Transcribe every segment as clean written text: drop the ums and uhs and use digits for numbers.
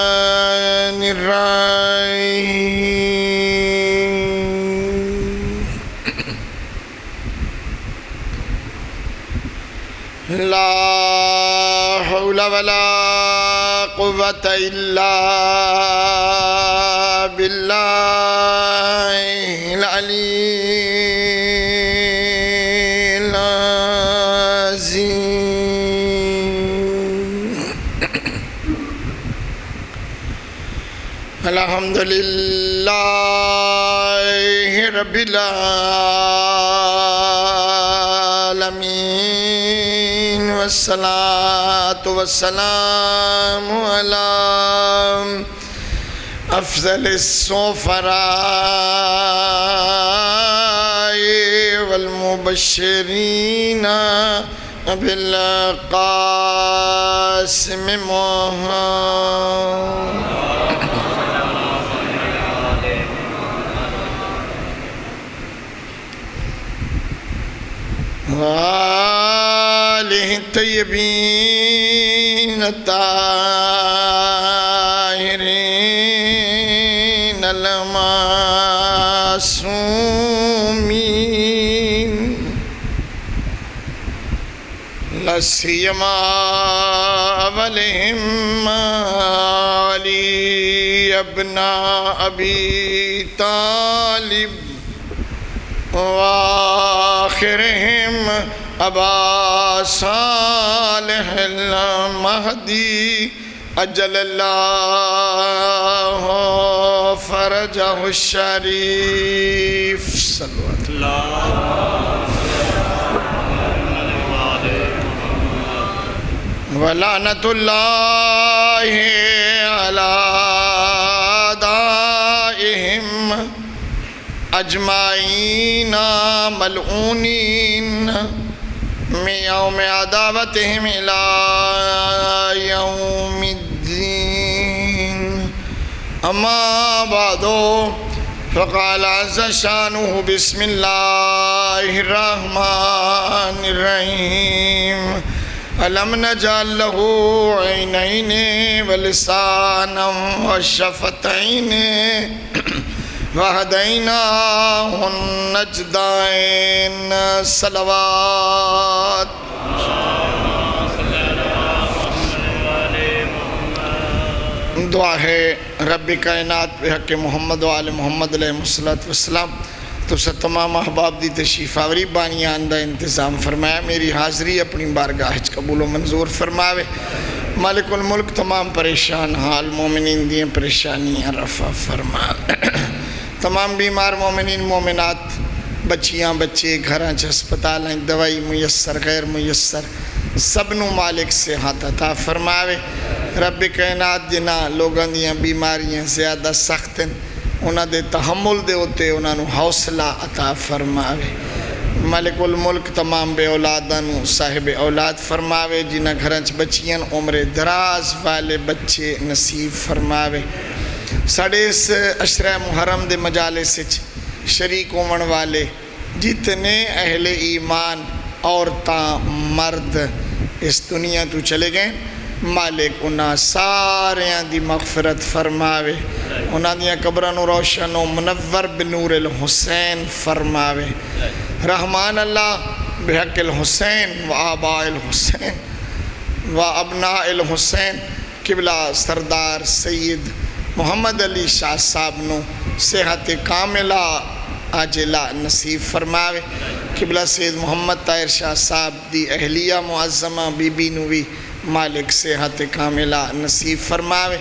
الرحمن الرحيم لا حول ولا قوة إلا بالله العلي الحمد لله رب العالمين والصلاة والسلام على أفضل السفراء والمبشرين بالقاسم محمد وآله الطيبين الطاهرين المعصومين لا سيما ولهم علي ابن أبي طالب وآخرهم أبا صالح المهدي أجل الله فرجه الشريف صلوات الله ولعنة الله على أعدائهم أجمعين ملعونين من يوم عداوتهم إلى يوم الدين أما بعد فقال عز شانه بسم الله الرحمن الرحيم ألم نجعل له عينين ولسانا وشفتين وهديناه النجدين صلوات دعا ہے رب کائنات بحق محمد و آل محمد علیہ السلام تو سب تمام احباب دی تشریف آوری بانی آندہ انتظام فرمایا میری حاضری اپنی بارگاہ قبول و منظور فرماوے مالک الملک تمام پریشان حال مومنین دیں پریشانیاں رفع فرما تمام بیمار مومنین مومنات بچیاں بچے گھراں چ ہسپتال ہیں دوائی میسر غیر میسر سبنو مالک سے ہاتھ عطا فرماوے رب کائنات جنہ لوگاں دیاں بیماریاں زیادہ سخت ہیں انہاں دے تحمل دے ہوتے انہاں نو حوصلہ عطا فرماوے مالک الملک تمام بے اولادانو صاحب اولاد فرماوے جنہ گھراں چ بچیاں عمر دراز والے بچے نصیب فرماوے ساڑھے اس عشرہ محرم دے مجالس شریک ہون والے جتنے اہل ایمان عورتاں مرد اس دنیا تو چلے گئے مالک انہاں ساریاں دی مغفرت فرماوے انہاں دیاں قبران و روشن و منور بنور الحسین فرماوے رحمان اللہ بحق الحسین و آباء الحسین و ابناء الحسین قبلہ سردار سید محمد علی شاہ صاحب نو صحت کاملہ عاجلہ نصیب فرماوے قبلہ سید محمد طاہر شاہ صاحب دی اہلیہ معظمہ بی بی نوی مالک صحت کاملہ نصیب فرماوے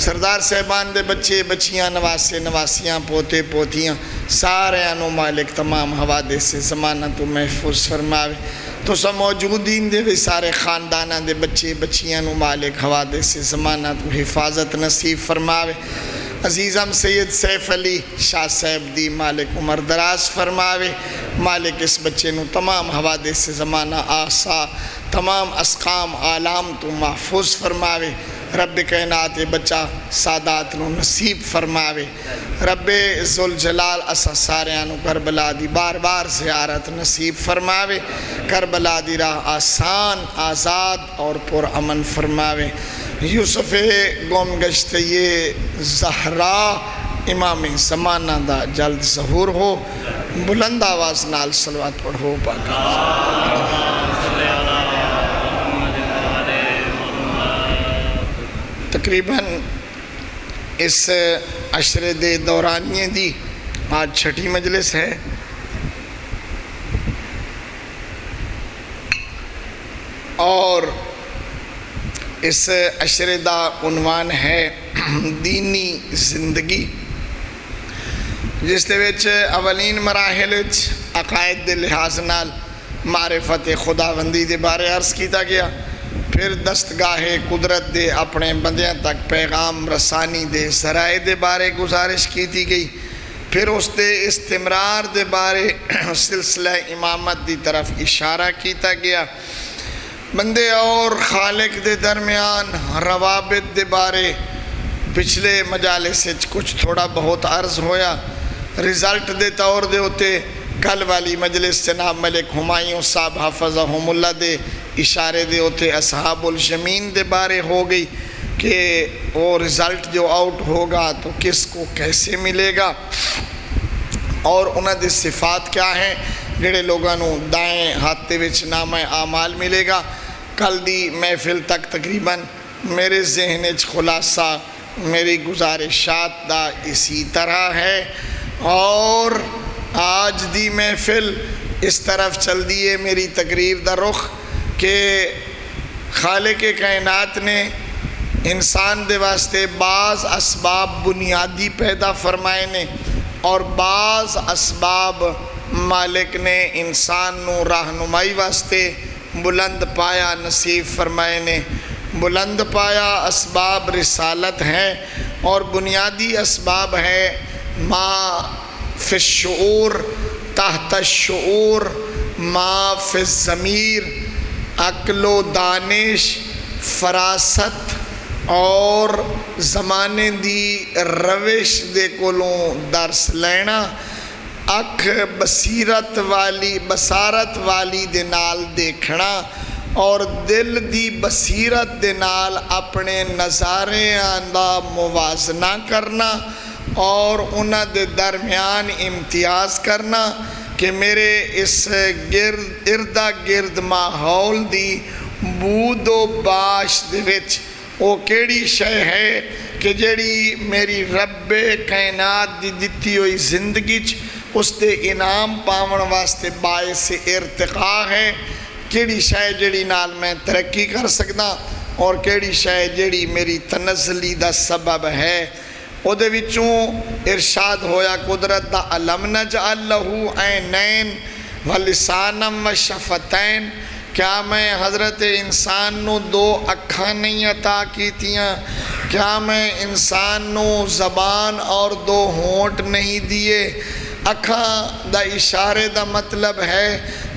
سردار صاحبان دے بچے بچیاں نواسے نواسیاں پوتے پوتیاں سارے انو مالک تمام حوادث سے زمانہ تو محفوظ فرماوے تو سب موجودین دے بھی سارے خاندانہ دے بچے بچیاں نو مالک حوادث سے زمانہ تو حفاظت نصیب فرماوے عزیزم سید سیف علی شاہ صاحب دی مالک عمر دراز فرماوے مالک اس بچے نو تمام حوادث سے زمانہ آسا تمام اسقام عالم تو محفوظ فرماوے رب کائنات یہ بچہ سادات نو نصیب فرماوے۔ رب ذوالجلال اسا ساریانو کربلا دی بار بار زیارت نصیب فرماوے، کربلا دی راہ آسان آزاد اور پر امن فرماوے۔ یوسف گم گشت یہ زہرا امام زمانہ دا جلد ظہور ہو۔ بلند آواز نال صلوات پڑھو پاک۔ تقریباً اس عشرے دے دورانیے دی آج چھٹی مجلس ہے۔ اور اس عشرے دا عنوان ہے دینی زندگی، جس دے وچ اولین مراحل عقائد دے لحاظ نال معرفت خداوندی دے بارے عرض کیتا گیا، پھر دستگاہ قدرت دے اپنے بندیاں تک پیغام رسانی دے ذرائع دے بارے گزارش کیتی گئی، پھر اس دے استمرار دے بارے سلسلہ امامت دی طرف اشارہ کیتا گیا، بندے اور خالق دے درمیان روابط دے بارے پچھلے مجالس سے کچھ تھوڑا بہت عرض ہویا۔ رزلٹ دے طور دے ہوتے کل والی مجلس جناب ملک ہمایوں صاحب حفظہم اللہ دے اشارے دے ہوتے اصحاب الیمین دے بارے ہو گئی کہ وہ رزلٹ جو آؤٹ ہوگا تو کس کو کیسے ملے گا، اور انہاں دے صفات کیا ہیں جڑے لوگاں نو دائیں ہاتھ دے وچ نامہ اعمال ملے گا۔ کل دی محفل تک تقریباً میرے ذہن وچ خلاصہ میری گزارشات دا اسی طرح ہے، اور آج دی محفل اس طرف چل دیے میری تقریر دا رخ کہ خالق کائنات نے انسان دے واسطے بعض اسباب بنیادی پیدا فرمائے نے، اور بعض اسباب مالک نے انسان نو رہنمائی واسطے بلند پایا نصیب فرمائے نے۔ بلند پایا اسباب رسالت ہیں، اور بنیادی اسباب ہے ما فی الشعور تحت الشعور، ما فی الضمیر، عقل و دانش، فراست اور زمانے دی روش دے کولوں درس لینا، اکھ بصارت والی دے نال دیکھنا، اور دل دی بصیرت دے نال اپنے نظارے دا موازنہ کرنا، اور انہاں دے درمیان امتیاز کرنا کہ میرے اس اردا گرد ماحول دی بود و باش دے وچ وہ کیڑی شے ہے کہ جڑی میری رب کائنات دی دتی ہوئی زندگی اس دے انعام پاون واسطے باعث ارتقاء ہے، کیڑی شے جڑی نال میں ترقی کر سکدا، اور کیڑی شے جڑی میری تنزلی دا سبب ہے۔ او دے وچوں ارشاد ہویا قدرت دا علم نجعل لہو عینین ولسانا وشفتین، کیا میں حضرت انسان نو دو اکھاں نہیں عطا کیتیاں، کیا میں انسان نو زبان اور دو ہونٹ نہیں دیے۔ اکھاں دا اشارے دا مطلب ہے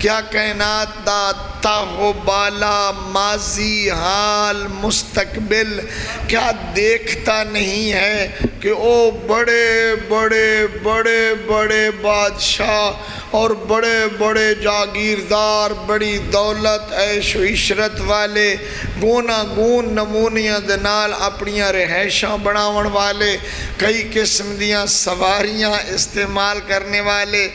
کیا کائنات دا تاہو بالا ماضی حال مستقبل کیا دیکھتا نہیں ہے کہ او بڑے بڑے بڑے بڑے بادشاہ اور بڑے بڑے جاگیردار، بڑی دولت عیش و عشرت والے، گونا گون نمونیاں دے نال اپنیاں رہائشاں بناون والے، کئی قسم دیاں سواریاں استعمال کرنے والے،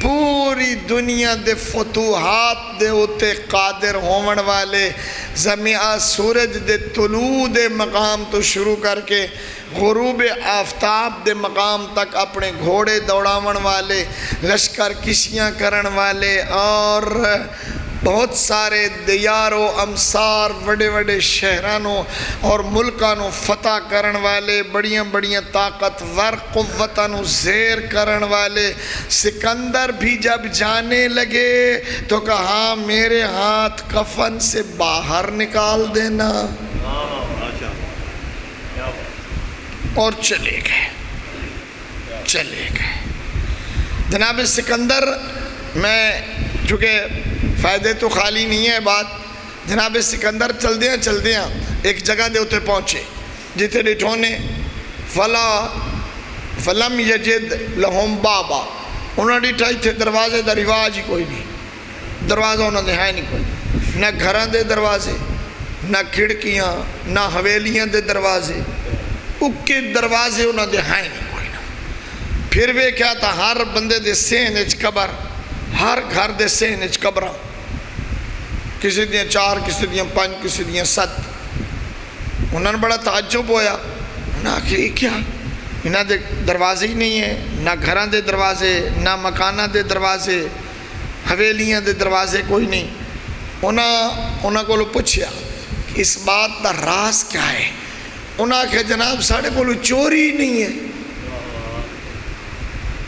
پوری دنیا دے فتوحات دے اتے قادر ہون والے، زمین سورج دے طلوع دے مقام تو شروع کر کے غروب آفتاب دے مقام تک اپنے گھوڑے دوڑاون والے، لشکر کشیاں کرن والے، اور بہت سارے دیار و امصار بڑے بڑے شہرانوں اور ملکانوں فتح کرن والے، بڑیاں بڑیاں طاقتور قوتانوں زیر کرن والے۔ سکندر بھی جب جانے لگے تو کہا میرے ہاتھ کفن سے باہر نکال دینا، اور چلے گئے۔ جناب سکندر، میں چونکہ فائدے تو خالی نہیں ہے بات، جناب سکندر چل دیاں ایک جگہ دے اتنے پہنچے جتے ڈٹھوں نے فلم یجد لہم بابا، انہوں نے ڈٹھا اتنے دروازے دا رواج ہی کوئی نہیں، دروازہ انہوں نے ہے نہیں کوئی، نہ گھراں دے دروازے، نہ کھڑکیاں، نہ حویلیاں دے دروازے، اکے دروازے انہوں نے ہے نہیں کوئی نہ۔ پھر وہ کیا تھا، ہر بندے دے سین اچ قبر، ہر گھر دے سین اچ قبراں، کسی دیاں 4، کسی دیاں 5، کسی دیاں 7۔ انہوں نے بڑا تعجب ہویا، انہوں نے آخر یہ کیا، انہاں دے دروازے ہی نہیں ہیں، نہ گھراں دے دروازے، نہ مکاناں دے دروازے، حویلیاں دے دروازے کوئی نہیں۔ انہاں کو پوچھیا کہ اس بات دا راز کیا ہے؟ انہاں کہ جناب ساڑھے کو چوری نہیں ہے،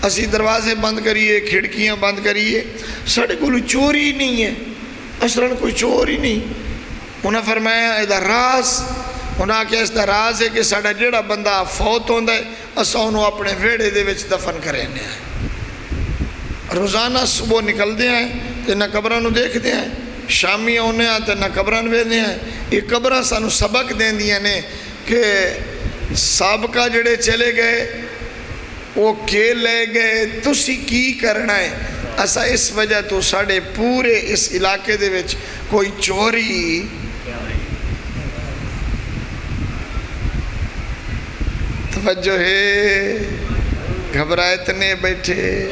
اسی دروازے بند کریے، کھڑکیاں بند کریے، ساڑھے کو چوری نہیں ہے، اصلاً کوئی چور ہی نہیں۔ انہاں فرمایا ایدہ راز، انہاں کہ اس دا راز ہے کہ ساڑھا جڑا بندہ فوت ہوندہ ہے اسا انہوں اپنے ویڑے دے وچ دفن کریں ہیں، روزانہ صبح نکل دے ہیں تے نہ قبران نو دیکھ دے ہیں، شامی ہونے آتے نہ قبران وے دے ہیں۔ یہ قبران سانو سبق دیں دیا نے کہ سابقہ جڑے چلے گئے وہ کے لے گئے، تسی کی کرنا ہے، اسا اس وجہ تو ساڑھے پورے اس علاقے دے وچ کوئی چوری توجہ ہے، گھبرائے بیٹھے،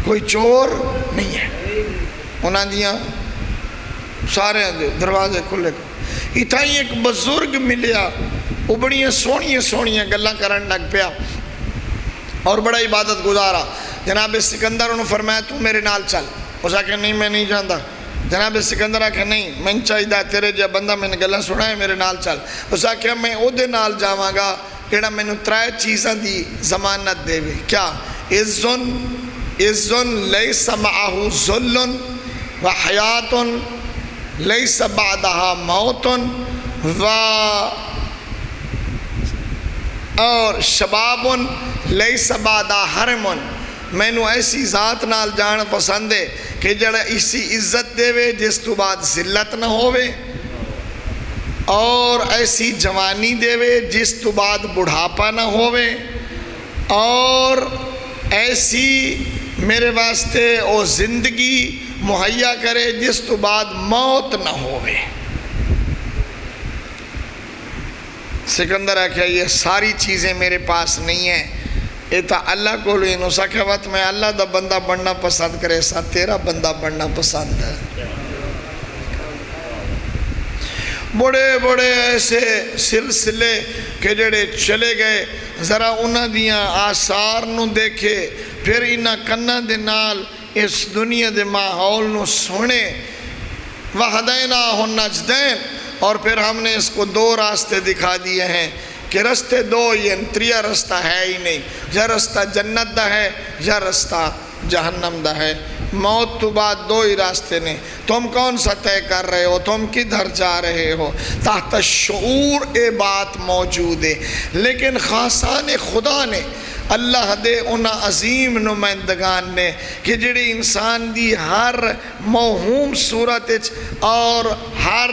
کوئی چور نہیں ہے، انہاں دیاں سارے دروازے کھلے۔ اتھائی ایک بزرگ ملیا، وہ بڑی سونیاں گلاں کرن لگ پیا اور بڑا عبادت گزارا۔ جناب سکندر انہوں فرمایا تو میرے نال چل، اس آکھے نہیں میں نہیں جانتا۔ جناب سکندر آکھے نہیں میں چاہیدہ تیرے جا بندہ میں نے گلاں سنا ہے میرے نال چل۔ اس آکھے میں او دے نال جاواں گا کہڑا میں نے 3 چیزاں دی ضمانت دے وے، کیا؟ عزن لیس معہو ذلن وحیات لیس بعدہا موت اور شباب لیس بعدہا حرم۔ میں نے ایسی ذات نال جان پسند ہے کہ جڑا اسی عزت دے وے جس تو بعد ذلت نہ ہووے، اور ایسی جوانی دے وے جس تو بعد بڑھاپا نہ ہووے، اور ایسی میرے واسطے او زندگی مہیا کرے جس تو بعد موت نہ ہووے۔ سکندر ہے کہ یہ ساری چیزیں میرے پاس نہیں ہیں، یہ تا اللہ کو لئے نسا کہ وقت میں اللہ دا بندہ بڑھنا پسند کرے سا تیرا بندہ بڑھنا پسند ہے۔ بڑے ایسے سلسلے کہ جڑے چلے گئے، ذرا انہاں دیاں آثار نو دیکھے، پھر انہاں کنہ دے نال اس دنیا دے ماحول نو سنے، وَحَدَيْنَاهُ النَّجْدَيْن، اور پھر ہم نے اس کو 2 راستے دکھا دیے ہیں کہ رستے 2 یہ 3 رستہ ہے ہی نہیں، یا رستہ جنت دا ہے یا رستہ جہنم دا ہے۔ موت تو بعد 2 ہی راستے نے، تم کون سا طے کر رہے ہو، تم کدھر جا رہے ہو؟ تحت شعور اے بات موجود ہے، لیکن خاصان خدا نے اللہ دے انہاں عظیم نمائندگان نے کہ جڑی انسان دی ہر موہوم صورت اور ہر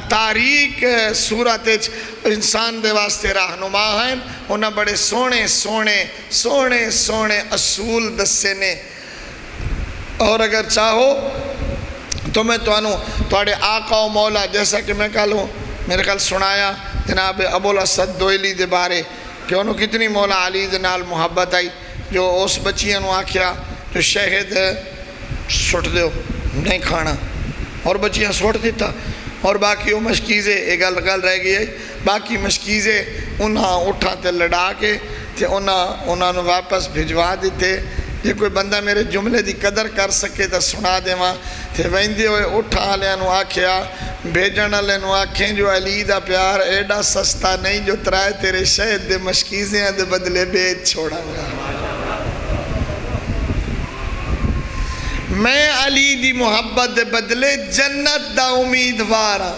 تاریک صورت انسان دے واسطے رہنما ہیں، انہاں بڑے سونے اصول دسے نے۔ اور اگر چاہو تو میں توڑے آقا و مولا، جیسا کہ میں کہوں میرے کل سنایا جناب ابو الاسد دوئلی دے بارے کہ انہوں کتنی مولا علی دے نال محبت آئی، جو اس بچیاں نو آکھیا جو شہد سٹ دیو نہیں کھانا، اور بچیاں سٹ دیتا، اور باقی وہ مشکیزیں ایک گل رہ گئی ہے، باقی مشکیزیں انہاں اٹھا تے لڑا کے تے انہاں نو واپس بھجوا دیتے۔ جی کوئی بندہ میرے جملے دی قدر کر سکے تو سنا دے ماں تے ویندے ہوئے اٹھا لے انہوں آکھیا بھیجن لے انہوں آکھیں جو علی دا پیار ایڈا سستا نہیں جو ترائے تیرے شہد دے مشکیزیں دے بدلے بیچ چھوڑا گا۔ میں علی دی محبت دے بدلے جنت دا امیدوارا،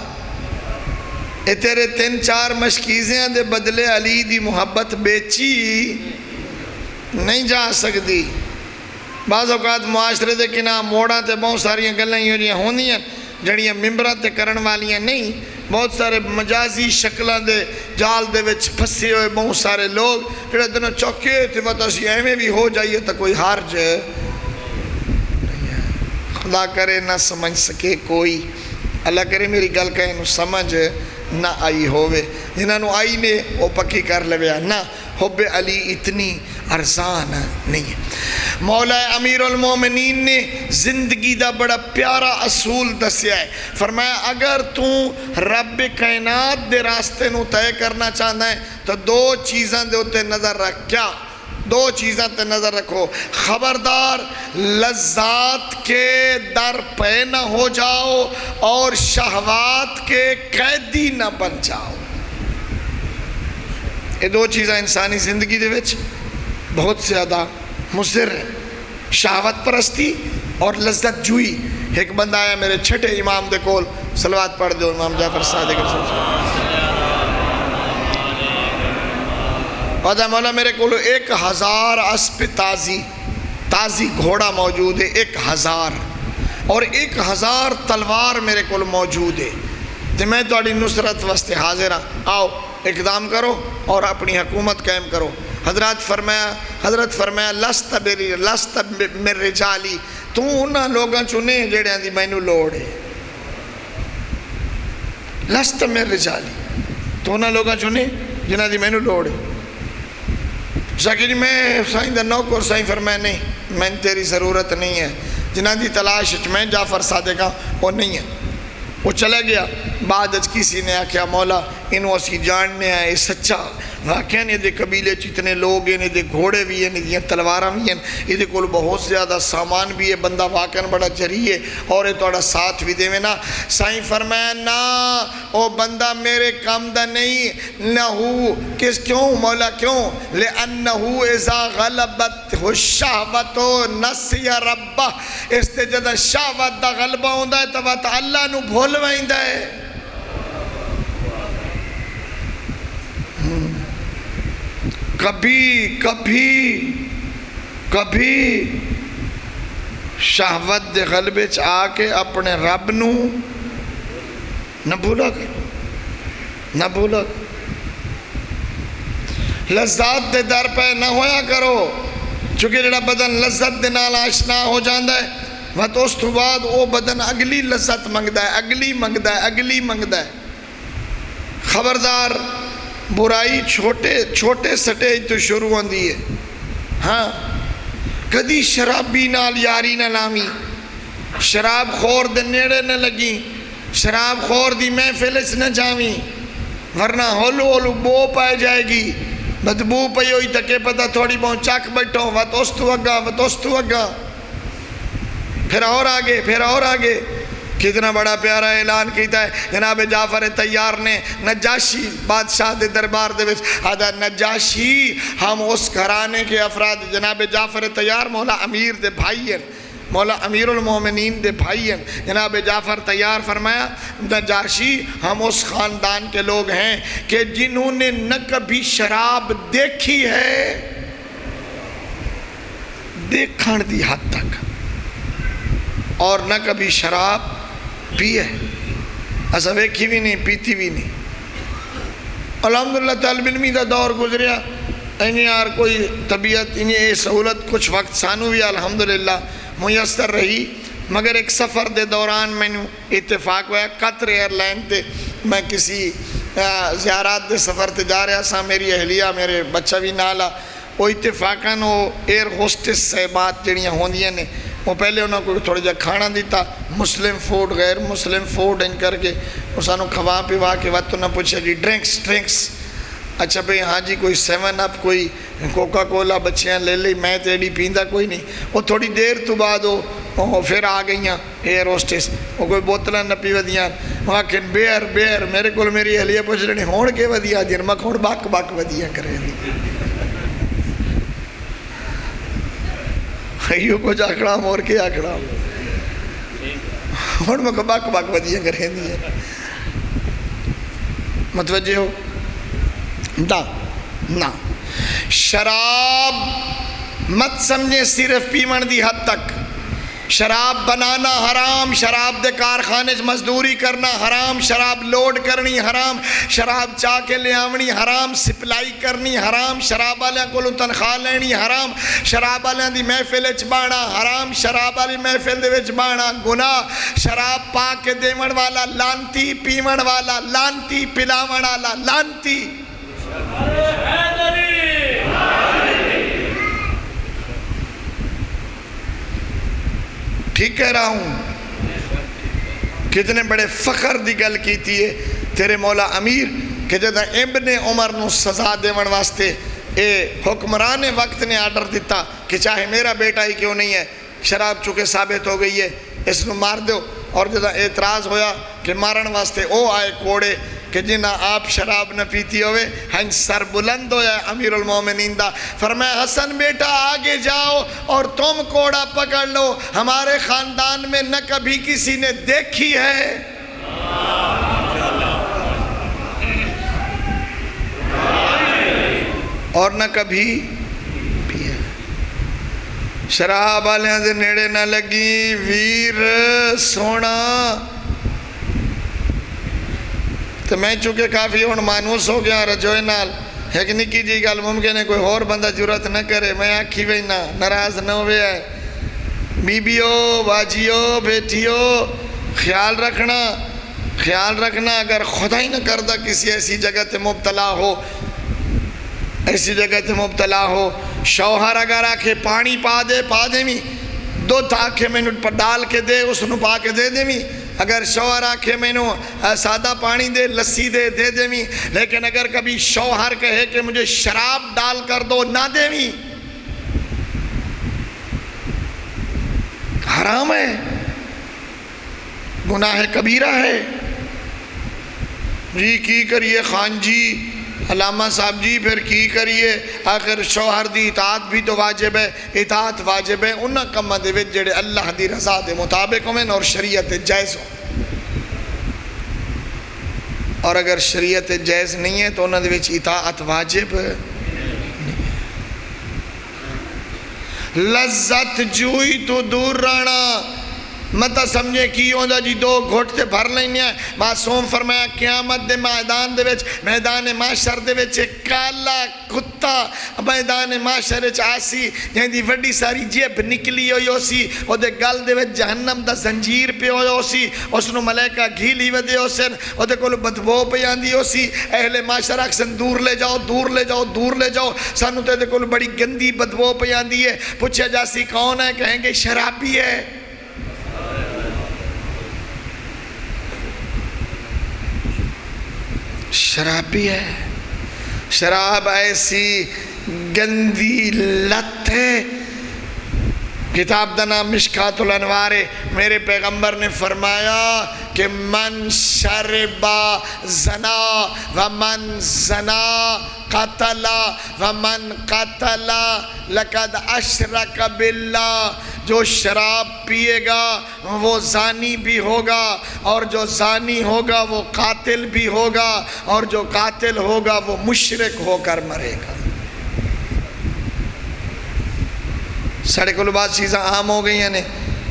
اے تیرے 3-4 مشکیزیں دے بدلے علی دی محبت بیچی نہیں جا سکتی۔ بعض اوقات معاشرے دے کناں موڑاں تے بہت ساریاں گلاں ہو جیاں ہوندیاں جڑیاں ممبراں تے کرن والیاں نہیں، بہت سارے مجازی شکلوں دے جال دے وچ پھسے ہوئے بہت سارے لوگ جڑے دنوں چوکے تھے وقت اسی ایویں بھی ہو جائیے تو کوئی حرج نہیں ہے. خدا کرے نہ سمجھ سکے کوئی، اللہ کرے میری گل کہیں نو سمجھ نہ آئی ہووے، جنہاں نو آئی نے وہ پکی کر لے نہ. حب علی اتنی ارزان نہیں ہے. مولا امیر المومنین نے زندگی دا بڑا پیارا اصول دسیا ہے. فرمایا اگر تو رب کائنات دے راستے نو طے کرنا چاہتا ہے تو دو چیزاں دے ہوتے نظر رکھ. کیا دو چیزاں تے نظر رکھو؟ خبردار لذات کے در پہ نہ ہو جاؤ اور شہوات کے قیدی نہ بن جاؤ. یہ دو چیزاں انسانی زندگی دے وچ بہت زیادہ مضر ہے، شہوت پرستی اور لذت جوئی. ایک بندہ آیا میرے چھٹے امام دے کول، صلوات پڑھ دو امام جعفر صادق رسول اللہ. مولا میرے کولو 1000 اسب تازی گھوڑا موجود ہے، 1000 اور 1000 تلوار میرے کول موجود ہے. تو میں تھوڑی نصرت واسطے حاضر ہاں، آؤ اقدام کرو اور اپنی حکومت قائم کرو. حضرت فرمایا لست من رجالی، تو انہاں لوگاں چنے جڑیاں دی مینوں لوڑ ہے. لست من رجالی، تو انہاں لوگاں چنے جنہاں دی مینوں لوڑ ہے. شاکر جی میں سائیں دا نوکر. سائیں فرمایا نہیں، میں تیری ضرورت نہیں ہے، جنہاں دی تلاش میں جعفر صادق ہاں وہ نہیں ہے. وہ چلا گیا. بعد اج کسی نے آکھیا مولا انہوں اسی جاننے آئے سچا واقعہ نے دے قبیلے چتنے لوگ ہیں، دے گھوڑے بھی ہیں، دے تلواراں بھی ہیں، یہ کول بہت زیادہ سامان بھی ہے، بندہ واقعاً بڑا جری ہے اور یہ توڑا ساتھ بھی دے میں نا. سائیں فرمایا نا او بندہ میرے کام دا نہیں نہو. کس کیوں مولا کیوں؟ لِأَنَّهُ اِذَا غَلَبَتْهُ الشَّهْوَةُ نَسِيَ رَبَّهُ. اس تے جدہ شہوت دا غلبہ ہوندہ ہے تو بات اللہ نو بھول وائندہ ہے. کبھی شہوت دے غلبے چ آ کے اپنے رب نو نہ بھولا کرو، نہ بھولا کرو. لذات دے در پہ نہ ہویا کرو، چونکہ جڑا بدن لذت دے نال آشنا ہو جاندہ ہے وہ تو اس تو بعد وہ بدن اگلی لذت منگدہ ہے، اگلی منگدہ ہے. خبردار برائی چھوٹے سٹیج تو شروع ہوندی ہے. ہاں کدی شرابی نال یاری نہ لامی، شراب خور دے نیڑے نہ لگی، شراب خور دی محفل اس نہ جاویں، ورنہ ہولو بو پائے جائے گی. بدبو پئی ہوئی تکے پتہ تھوڑی بہت چاک بیٹھو وط اس تو اگا پھر اور آگے. کتنا بڑا پیارا اعلان کیتا ہے جناب جعفر طیار نے نجاشی بادشاہ دے دربار دے وچ. آدھا نجاشی ہم اس گھرانے کے افراد، جناب جعفر طیار مولا امیر دے بھائی ہیں، مولا امیر المومنین دے بھائی ہیں. جناب جعفر طیار فرمایا نجاشی ہم اس خاندان کے لوگ ہیں کہ جنہوں نے نہ کبھی شراب دیکھی ہے، دیکھن دی حد تک، اور نہ کبھی شراب پی ہے. ایسا ویکھی بھی نہیں، پیتی بھی نہیں. الحمدللہ طالب علمی دا دور گزریا، انہیں یار کوئی طبیعت انہیں سہولت کچھ وقت سانو بھی الحمدللہ میسر رہی. مگر ایک سفر دے دوران میں نے اتفاق ہوا قطر ایئر لائن تے میں کسی زیارات دے سفر تے جا رہا سا، میری اہلیہ میرے بچہ بھی نالا. وہ اتفاقاً وہ ایئر ہوسٹس سے بات جڑیاں ہوندیاں نے، وہ پہلے انہوں کو تھوڑا جا کھانا دیتا، مسلم فوڈ غیر مسلم فوڈ ان کر کے وہ سانو کھوا پیوا کے وقت انہوں پوچھا جی ڈرنکس. اچھا بھئی ہاں جی کوئی 7 اپ کوئی کوکا کولا بچیاں لے لی، میں تیڑی پیندہ کوئی نہیں. وہ تھوڑی دیر تو بعد وہ پھر آ گئیاں ایئر ہوسٹس، وہ کوئی بوتلیں نہ پی ودیاں. وہاں کہ بیئر میرے کو میری اہلیہ پوچھ رہے ہیں ہون کے ودیاں جی میں کھوڑ باک ودیاں کرے ایو کو جاکڑا مور کے آکڑا ہون میں باک ودیاں کرے دیا. متوجہ ہو نہ شراب مت سمجھے صرف پیمن دی حد تک. شراب بنانا حرام، شراب دے کارخانے مزدوری کرنا حرام، شراب لوڈ کرنی حرام، شراب چاہ کے لے آونی حرام، سپلائی کرنی حرام، شراب والیاں کولوں تنخواہ لینی حرام، شراب والیاں دی محفل وچ بانا حرام، شراب والی محفل دے وچ بانا گناہ، شراب پا کے دیون والا لانتی، پیون والا لانتی، پلاون والا لانتی۔ ٹھیک کہہ رہا ہوں؟ کتنے بڑے فخر دی گل کیتی ہے تیرے مولا امیر کہ جدہ ابن عمر نو سزا دیون واسطے اے حکمران وقت نے آرڈر دیتا کہ چاہے میرا بیٹا ہی کیوں نہیں ہے، شراب چونکہ ثابت ہو گئی ہے اس نو مار دو، اور جدہ اعتراض ہویا کہ مارن واسطے او آئے کوڑے کہ جنہ آپ شراب نہ پیتی ہوئے، ہنج سر بلند ہویا امیر المومنین دا، فرمایا حسن بیٹا آگے جاؤ اور تم کوڑا پکڑ لو، ہمارے خاندان میں نہ کبھی کسی نے دیکھی ہے اور نہ کبھی پیا۔ شراب والیاں دے نیڑے نہ لگی ویر سونا۔ تو میں چونکہ کافی ہون مانوس ہو گیا رجوئے نال، ایک نکی جی گل ممکن ہے کوئی اور بندہ جرات نہ کرے، میں آکھی وی نہ ناراض نہ ہوئے ہے۔ بیبیو باجیو بیٹیو خیال رکھنا اگر خدا ہی نہ کردہ کسی ایسی جگہ تے مبتلا ہو، شوہر اگر آکھے پانی پا دے می، دودھ آکھے میں پر ڈال کے دے اس نو پا کے دے می، اگر شوہر آکھے میں نو سادہ پانی دے لسی دے می، لیکن اگر کبھی شوہر کہے کہ مجھے شراب ڈال کر دو نہ دے می، حرام ہے، گناہ کبیرہ ہے۔ جی کی کریے خان جی، علامہ صاحب جی پھر کی کریے، آخر شوہر دی اطاعت بھی تو واجب ہے، اطاعت واجب ہے انہا کمہ دے وچ جڑے اللہ دی رضا دے مطابق ہوئے اور شریعت جائز ہو، اور اگر شریعت جائز نہیں ہے تو انہا دے وچ اطاعت واجب نہیں ہے۔ لذت جوئی تو دور رانا متا سمجھے کی ہوندہ جی دو گھوٹتے بھر لینی ہے۔ معصوم فرمایا قیامت دے میدان دے وچ، میدان معاشر دے وچ کالا کتا میدان معاشر وچ آسی جہاں دی وڈی ساری جیب نکلی ہوئی سی، او دے گل دے وچ جہنم دا زنجیر پہ ہوئی سی، اس نو ملائکہ گھیلی ودے ہو سن، او دے کولو بدبو پہ آندی ہو سی، اہل معاشر اکسن دور لے جاؤ، سانو تے دے کولو بڑی گندی بدبو پہ آندی ہے، پوچھا جاسی کون ہے، کہیں گے شرابی ہے۔ شرابی ہے، شراب ایسی گندی لت ہے۔ کتاب دا نام مشکات الانوار ہے، میرے پیغمبر نے فرمایا کہ من شربا زنا ومن زنا قتلا ومن قتلا لقد اشرک باللہ، جو شراب پیے گا وہ زانی بھی ہوگا، اور جو زانی ہوگا وہ قاتل بھی ہوگا، اور جو قاتل ہوگا وہ مشرک ہو کر مرے گا۔ ساڑھے کو بعض چیزاں عام ہو گئی ہیں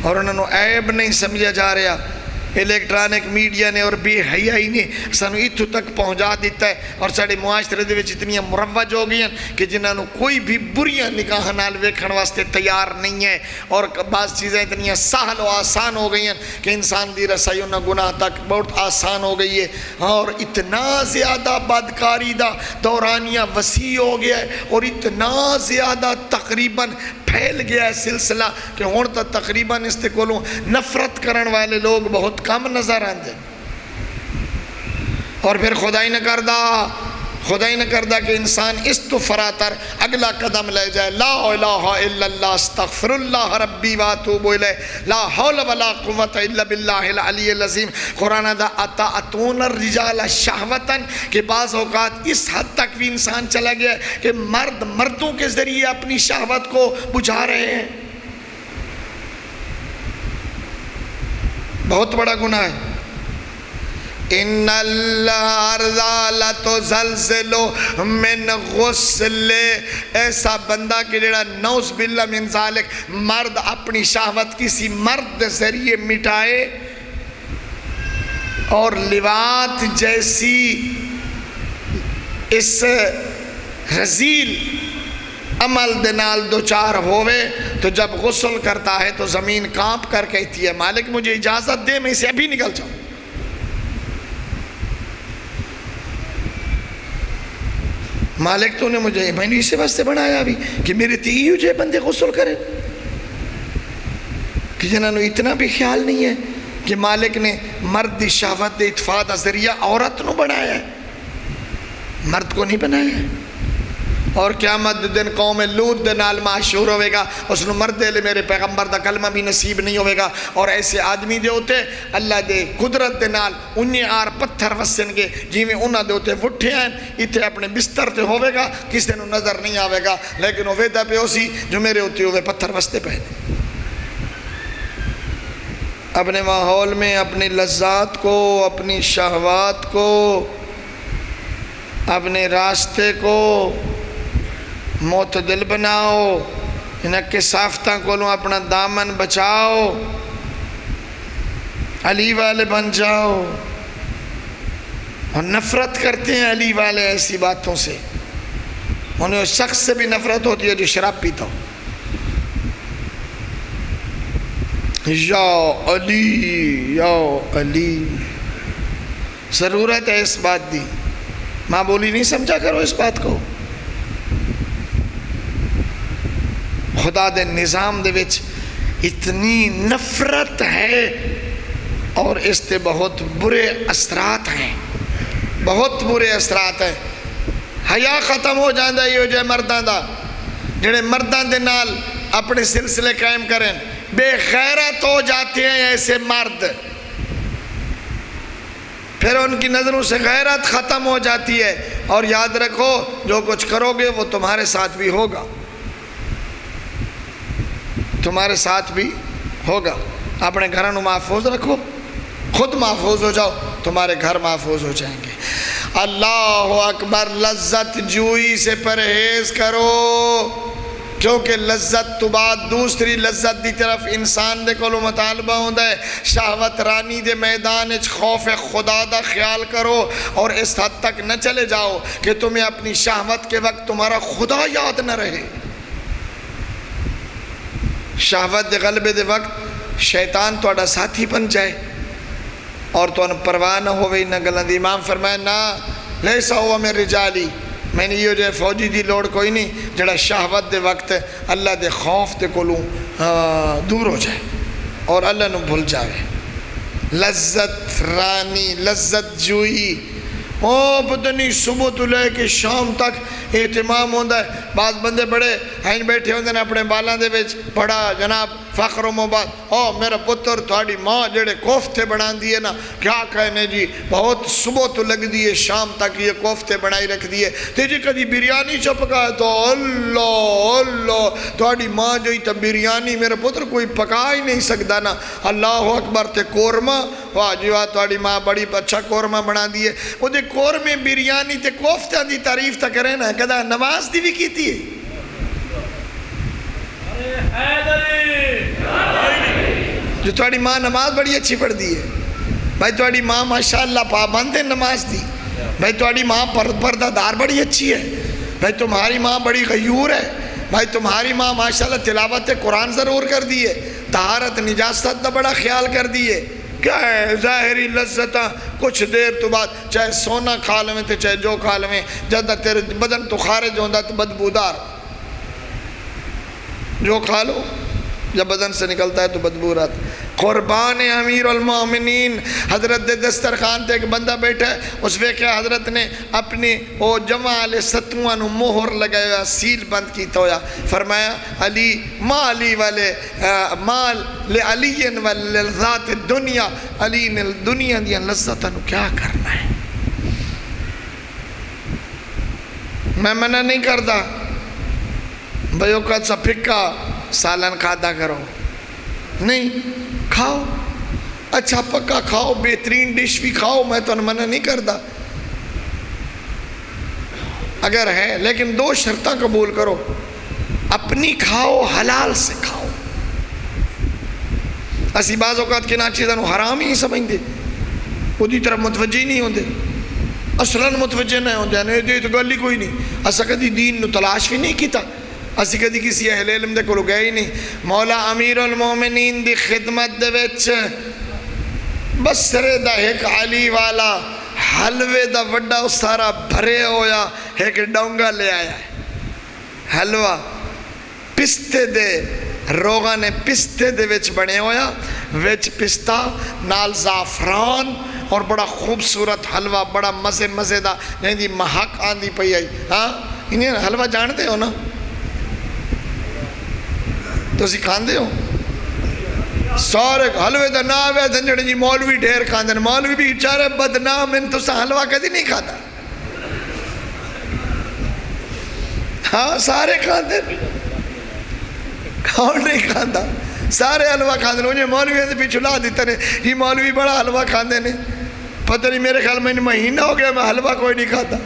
اور انہوں نے عیب نہیں سمجھا جا رہا، الیکٹرانک میڈیا نے اور بے حیائی نے سانو اتھو تک پہنچا دیتا ہے، اور ساڑھے معاشرے دے وچ اتنی مروج ہو گئی ہیں کہ جنہاں نو کوئی بھی بریاں نگاہ نال ویکھن واسطے تیار نہیں ہے، اور بعض چیزیں اتنی سہل و آسان ہو گئی ہیں کہ انسان دی رسائی انہاں گناہ تک بہت آسان ہو گئی ہے، اور اتنا زیادہ بدکاری دا دورانیہ وسیع ہو گیا ہے، اور اتنا زیادہ تقریباً پھیل گیا ہے سلسلہ کہ ہون تا تقریباً اس تے کولوں نفرت کرن والے لوگ بہت کم نظر آندے، اور پھر خدا ہی نہ کردہ کہ انسان اس تو فراتر اگلا قدم لے جائے، لا الہ الا اللہ استغفر اللہ ربی واتوب الیہ، لا حول ولا قوت الا باللہ العلی العظیم۔ قرآن دا اتون الرجال شہوتاً کہ بعض اوقات اس حد تک بھی انسان چلا گیا کہ مردوں کے ذریعے اپنی شہوت کو بجھا رہے ہیں، بہت بڑا گناہ ہے۔ ان الارض لتزلزل من غسل، ایسا بندہ کہ جڑا نعوذ باللہ من ذالک مرد اپنی شہوت کسی مرد ذریعے مٹائے اور لواط جیسی اس رذیل عمل دنال دوچار ہوئے تو جب غسل کرتا ہے تو زمین کانپ کر کہتی ہے مالک مجھے اجازت دے میں اسے ابھی نکل جاؤں. مالک تو نے مجھے میں نے اسے واسطے بنایا بھی کہ میرے تیئیو جے بندے غسل کریں کہ جنہوں اتنا بھی خیال نہیں ہے کہ مالک نے مرد دی شہوت دے اطفاء دا ذریعہ عورت نو بنایا ہے، مرد کو نہیں بنایا ہے. اور قیامت دن قوم لوط دے نال معشور ہوئے گا، اس نو مرد دے لے میرے پیغمبر دا کلمہ بھی نصیب نہیں ہوئے گا. اور ایسے آدمی دے ہوتے اللہ دے قدرت دے نال انہیں آر پتھر وسن گے جی میں انہاں دے ہوتے وٹھے ہیں اتھے اپنے بستر تے ہوئے گا کسی نو نظر نہیں آوے گا، لیکن وہ ویدہ پہ ہو سی جو میرے ہوتے ہوئے پتھر وستے پہنے. اپنے ماحول میں اپنی لذات کو، اپنی شہوات کو، اپنے راستے کو معتدل بناؤ، انہاں کے صافتاں کولوں اپنا دامن بچاؤ، علی والے بن جاؤ. اور نفرت کرتے ہیں علی والے ایسی باتوں سے، انہیں اس شخص سے بھی نفرت ہوتی ہے جو شراب پیتا ہو. یا علی یا علی، ضرورت ہے اس بات دی، ماں بولی نہیں سمجھا کرو اس بات کو. خدا دے نظام دے وچ اتنی نفرت ہے اور اس تے بہت برے اثرات ہیں، بہت برے اثرات ہیں. حیا ختم ہو جاندہ یہ ہو جائے مردان دا، جڑے مردان دے نال اپنے سلسلے قائم کریں، بے غیرت ہو جاتے ہیں ایسے مرد، پھر ان کی نظروں سے غیرت ختم ہو جاتی ہے. اور یاد رکھو جو کچھ کرو گے وہ تمہارے ساتھ بھی ہوگا، تمہارے ساتھ بھی ہوگا. اپنے گھروں محفوظ رکھو، خود محفوظ ہو جاؤ، تمہارے گھر محفوظ ہو جائیں گے. اللہ اکبر. لذت جوئی سے پرہیز کرو، کیونکہ لذت تو بعد دوسری لذت دی طرف انسان دے کولو مطالبہ ہوندہ ہے. شہوت رانی دے میدان اچ خوف خدا دا خیال کرو اور اس حد تک نہ چلے جاؤ کہ تمہیں اپنی شہوت کے وقت تمہارا خدا یاد نہ رہے. شہوت دے غلبے دے وقت شیطان توڑا ساتھی بن جائے اور تو ان پرواہ نہ ہوئے نہ گلن دی. امام فرمائے نا لیسا ہوا میں رجالی، میں نے یہ جو فوجی دی لوڑ کوئی نہیں جڑا شہوت دے وقت اللہ دے خوف دے کولوں دور ہو جائے اور اللہ نو بھول جائے. لذت رانی، لذت جوئی، پتنی صبح تو لے کے شام تک اہتمام ہوندہ ہے. بعض بندے بڑے ہیں بیٹھے ہوندے ہیں اپنے بالاں دے وچ بڑا جناب فخر و مباد، میرا پتر تھوڑی ماں جڑے کوفتے بنان دیئے نا، کیا کہنے جی بہت صبح تو لگ دیئے شام تک یہ کوفتے بنائی رکھ دیئے. تیجی کدی بریانی چپکا ہے تو اللہ اللہ تھوڑی ماں جو ہی تا بریانی میرا پتر کوئی پکا ہی نہیں سکتا نا. اللہ اکبر. تے کورما، واہ جی واہ تھوڑی ماں بڑی اچھا کورما بنا دیئے. وہ دے کورمے بریانی تے کوفتہ دی تعریف تا کرے نا، کہتا نماز دی بھی کیتی ہے. جو تھوڑی ماں نماز بڑی اچھی پڑھ دی ہے بھائی، تھوڑی ماں ماشاءاللہ پابند ہے نماز دی بھائی، تھوڑی ماں پردہ دار بڑی اچھی ہے بھائی، تمہاری ماں بڑی غیور ہے بھائی، تمہاری ماں ماشاءاللہ تلاوت قرآن ضرور کر دی ہے، طہارت نجاست دا بڑا خیال کر دی ہے. کیا ہے ظاہری لذتاں کچھ دیر تو بعد چاہے سونا کھا لیں تے چاہے جو کھا لیں، جب تیرے بدن تو خارج ہوندہ تو بدبودار، جو کھا لو جب بدن سے نکلتا ہے تو بدبو رہا. قربان امیر المومنین. حضرت دسترخوان تے ایک بندہ بیٹھا ہے، اس وقت حضرت نے اپنی وہ جمع علیہ ستوان مہر لگایا، سیل بند کی تویا. فرمایا علی ما علی والے مال لعلی واللذات الدنیا، علی نے دنیا دیا لذتاں کیا کرنا ہے. میں منع نہیں کرتا بھائیو کا سا پھکا سالن کھادا کرو، نہیں کھاؤ اچھا پکا کھاؤ، بہترین ڈش بھی کھاؤ، میں تو منع نہیں کرتا اگر ہے، لیکن 2 شرطاں قبول کرو، اپنی کھاؤ، حلال سے کھاؤ۔ اسی بعض اوقات کے چیزوں حرام ہی سمجھتے، وہی طرف متوجہ ہی نہیں ہوتے، اصلاً متوجہ نہیں ہوتے، یہ تو گل ہی کوئی نہیں، اسا کدی دین نو تلاش بھی نہیں کیتا، اسی کدی کسی اہل علم دے کولو گئے ہی نہیں۔ مولا امیر المومنین دی خدمت دے وچ بسرے دا ایک علی والا حلوے دا وڈا سارا بھرے ہویا ایک ڈونگا لے آیا ہے، حلوہ پستے دے روغن پستے دے وچ بنے ہویا، وچ پستہ نال زعفران اور بڑا خوبصورت حلوہ، بڑا مزے دا، نہیں دی مہک آندی پئی آئی۔ ہاں انہیں حلوہ جانتے ہو نا، تو اسی کھاندے ہو سارے حلوے دا نام ہے دنجڑے جی مولوی ڈھیر کھاندے، مولوی بھی چارے بدنام ان تو سا حلوہ کدی نہیں کھاتا۔ ہاں سارے کھاندے، کون نہیں کھاندا، سارے حلوہ کھاندے، انہیں مولوی دے پیچھے لا دیتا نے، یہ مولوی بڑا حلوہ کھاندے نے، پتہ نہیں میرے خیال میں مہینہ ہو گیا میں حلوہ کوئی نہیں کھاتا۔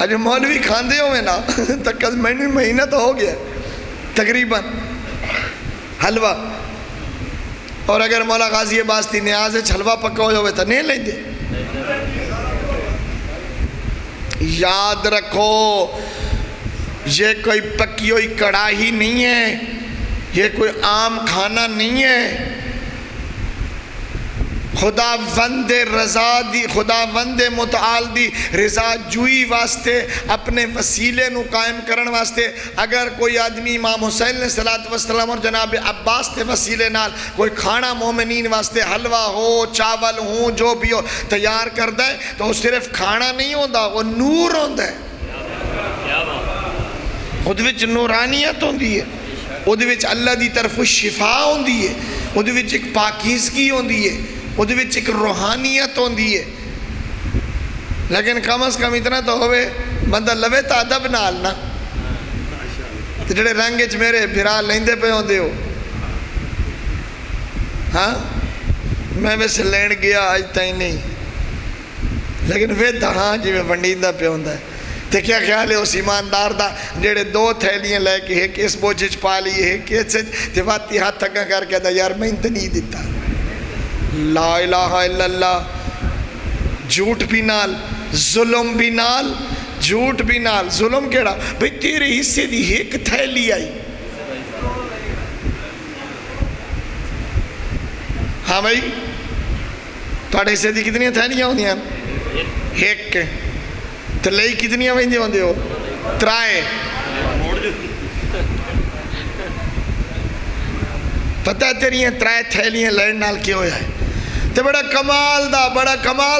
اجھے مولوی کھاندے ہوئے نا تک مہینہ تو ہو گیا تقریباً حلوہ، اور اگر مولا غازی باستی نیاز حلوہ پکا ہوئے تو نہیں لیں دے۔ یاد رکھو یہ کوئی پکی ہوئی کڑاہی نہیں ہے، یہ کوئی عام کھانا نہیں ہے، خدا وند رضا دی، خدا وند متعال دی رضا جوئی واسطے اپنے وسیلے نو قائم کرن واسطے اگر کوئی آدمی امام حسین علیہ السلام اور جناب عباس کے وسیلے نال کوئی کھانا مومنین واسطے حلوہ ہو، چاول ہو، جو بھی ہو تیار کردا ہے تو وہ صرف کھانا نہیں ہوندا، وہ نور ہوندا ہے، اودے وچ نورانیت ہوندی ہے، اودے وچ اللہ دی طرف شفا ہوندی ہے، اودے وچ ایک پاکیزگی ہوندی ہے، اودے وچ ایک روحانیت ہوندی ہے۔ لیکن کم از کم اتنا تو ہوئے بندہ لوے تا ادب نال نا، جڑے رنگ وچ میرے بھرا لیندے پہ ہوندے ہو، ہاں میں ویسے لین گیا آج تائیں نہیں، لیکن وہ ہاں جی میں ونڈیندہ پہ ہوندا ہے، تے کیا خیال ہے اس ایماندار دا جڑے 2 تھیلیاں لے کے ایک اس بوجھ وچ پا لی، ایک اس تے واتی ہاتھ تھکا کر کے دا یار میں تے نہیں دیتا، لا الہ الا اللہ، جھوٹ بھی نال، ظلم بھی نال، جھوٹ بھی نال، ظلم کیڑا بھئی تیرے حصے دی ایک تھیلی آئی، ہاں بھائی تھوڑے حصے دی کتنی تھیلیاں ہوندی ہیں؟ ایک کے تو لئی کتنی ویندے ہوندے ہو؟ 3 پتہ تیریاں 3 تھیلیاں لین نال کیا ہویا ہے؟ تو بڑا کمال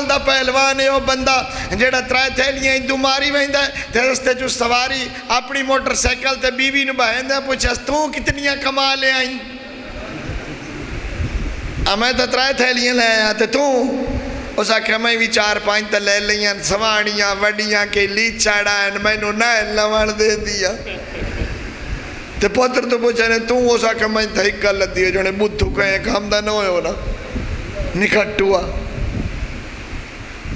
دا پہلوان ہے وہ بندہ جیڑا 3 تھیلیاں دو ماری ویندہ ہے تے رستے جو سواری اپنی موٹر سائیکل تے بیوی نو بہندہ پوچھا تو کتنیاں کمالیں آئیں؟ میں تو 3 تھیلیاں لے آیا تے تو اس آکھا میں بھی 4-5 تے لے لیاں سوانیاں وڈیاں کے لی چاڑائن میں نو نائن لوان دے دیا تے پتر تو پوچھا نے تو اس آکھا میں دھائکہ لدی ہے جو نے بدھو کہیں کام دا نہ ہوئے ہونا نکھٹ ہوا۔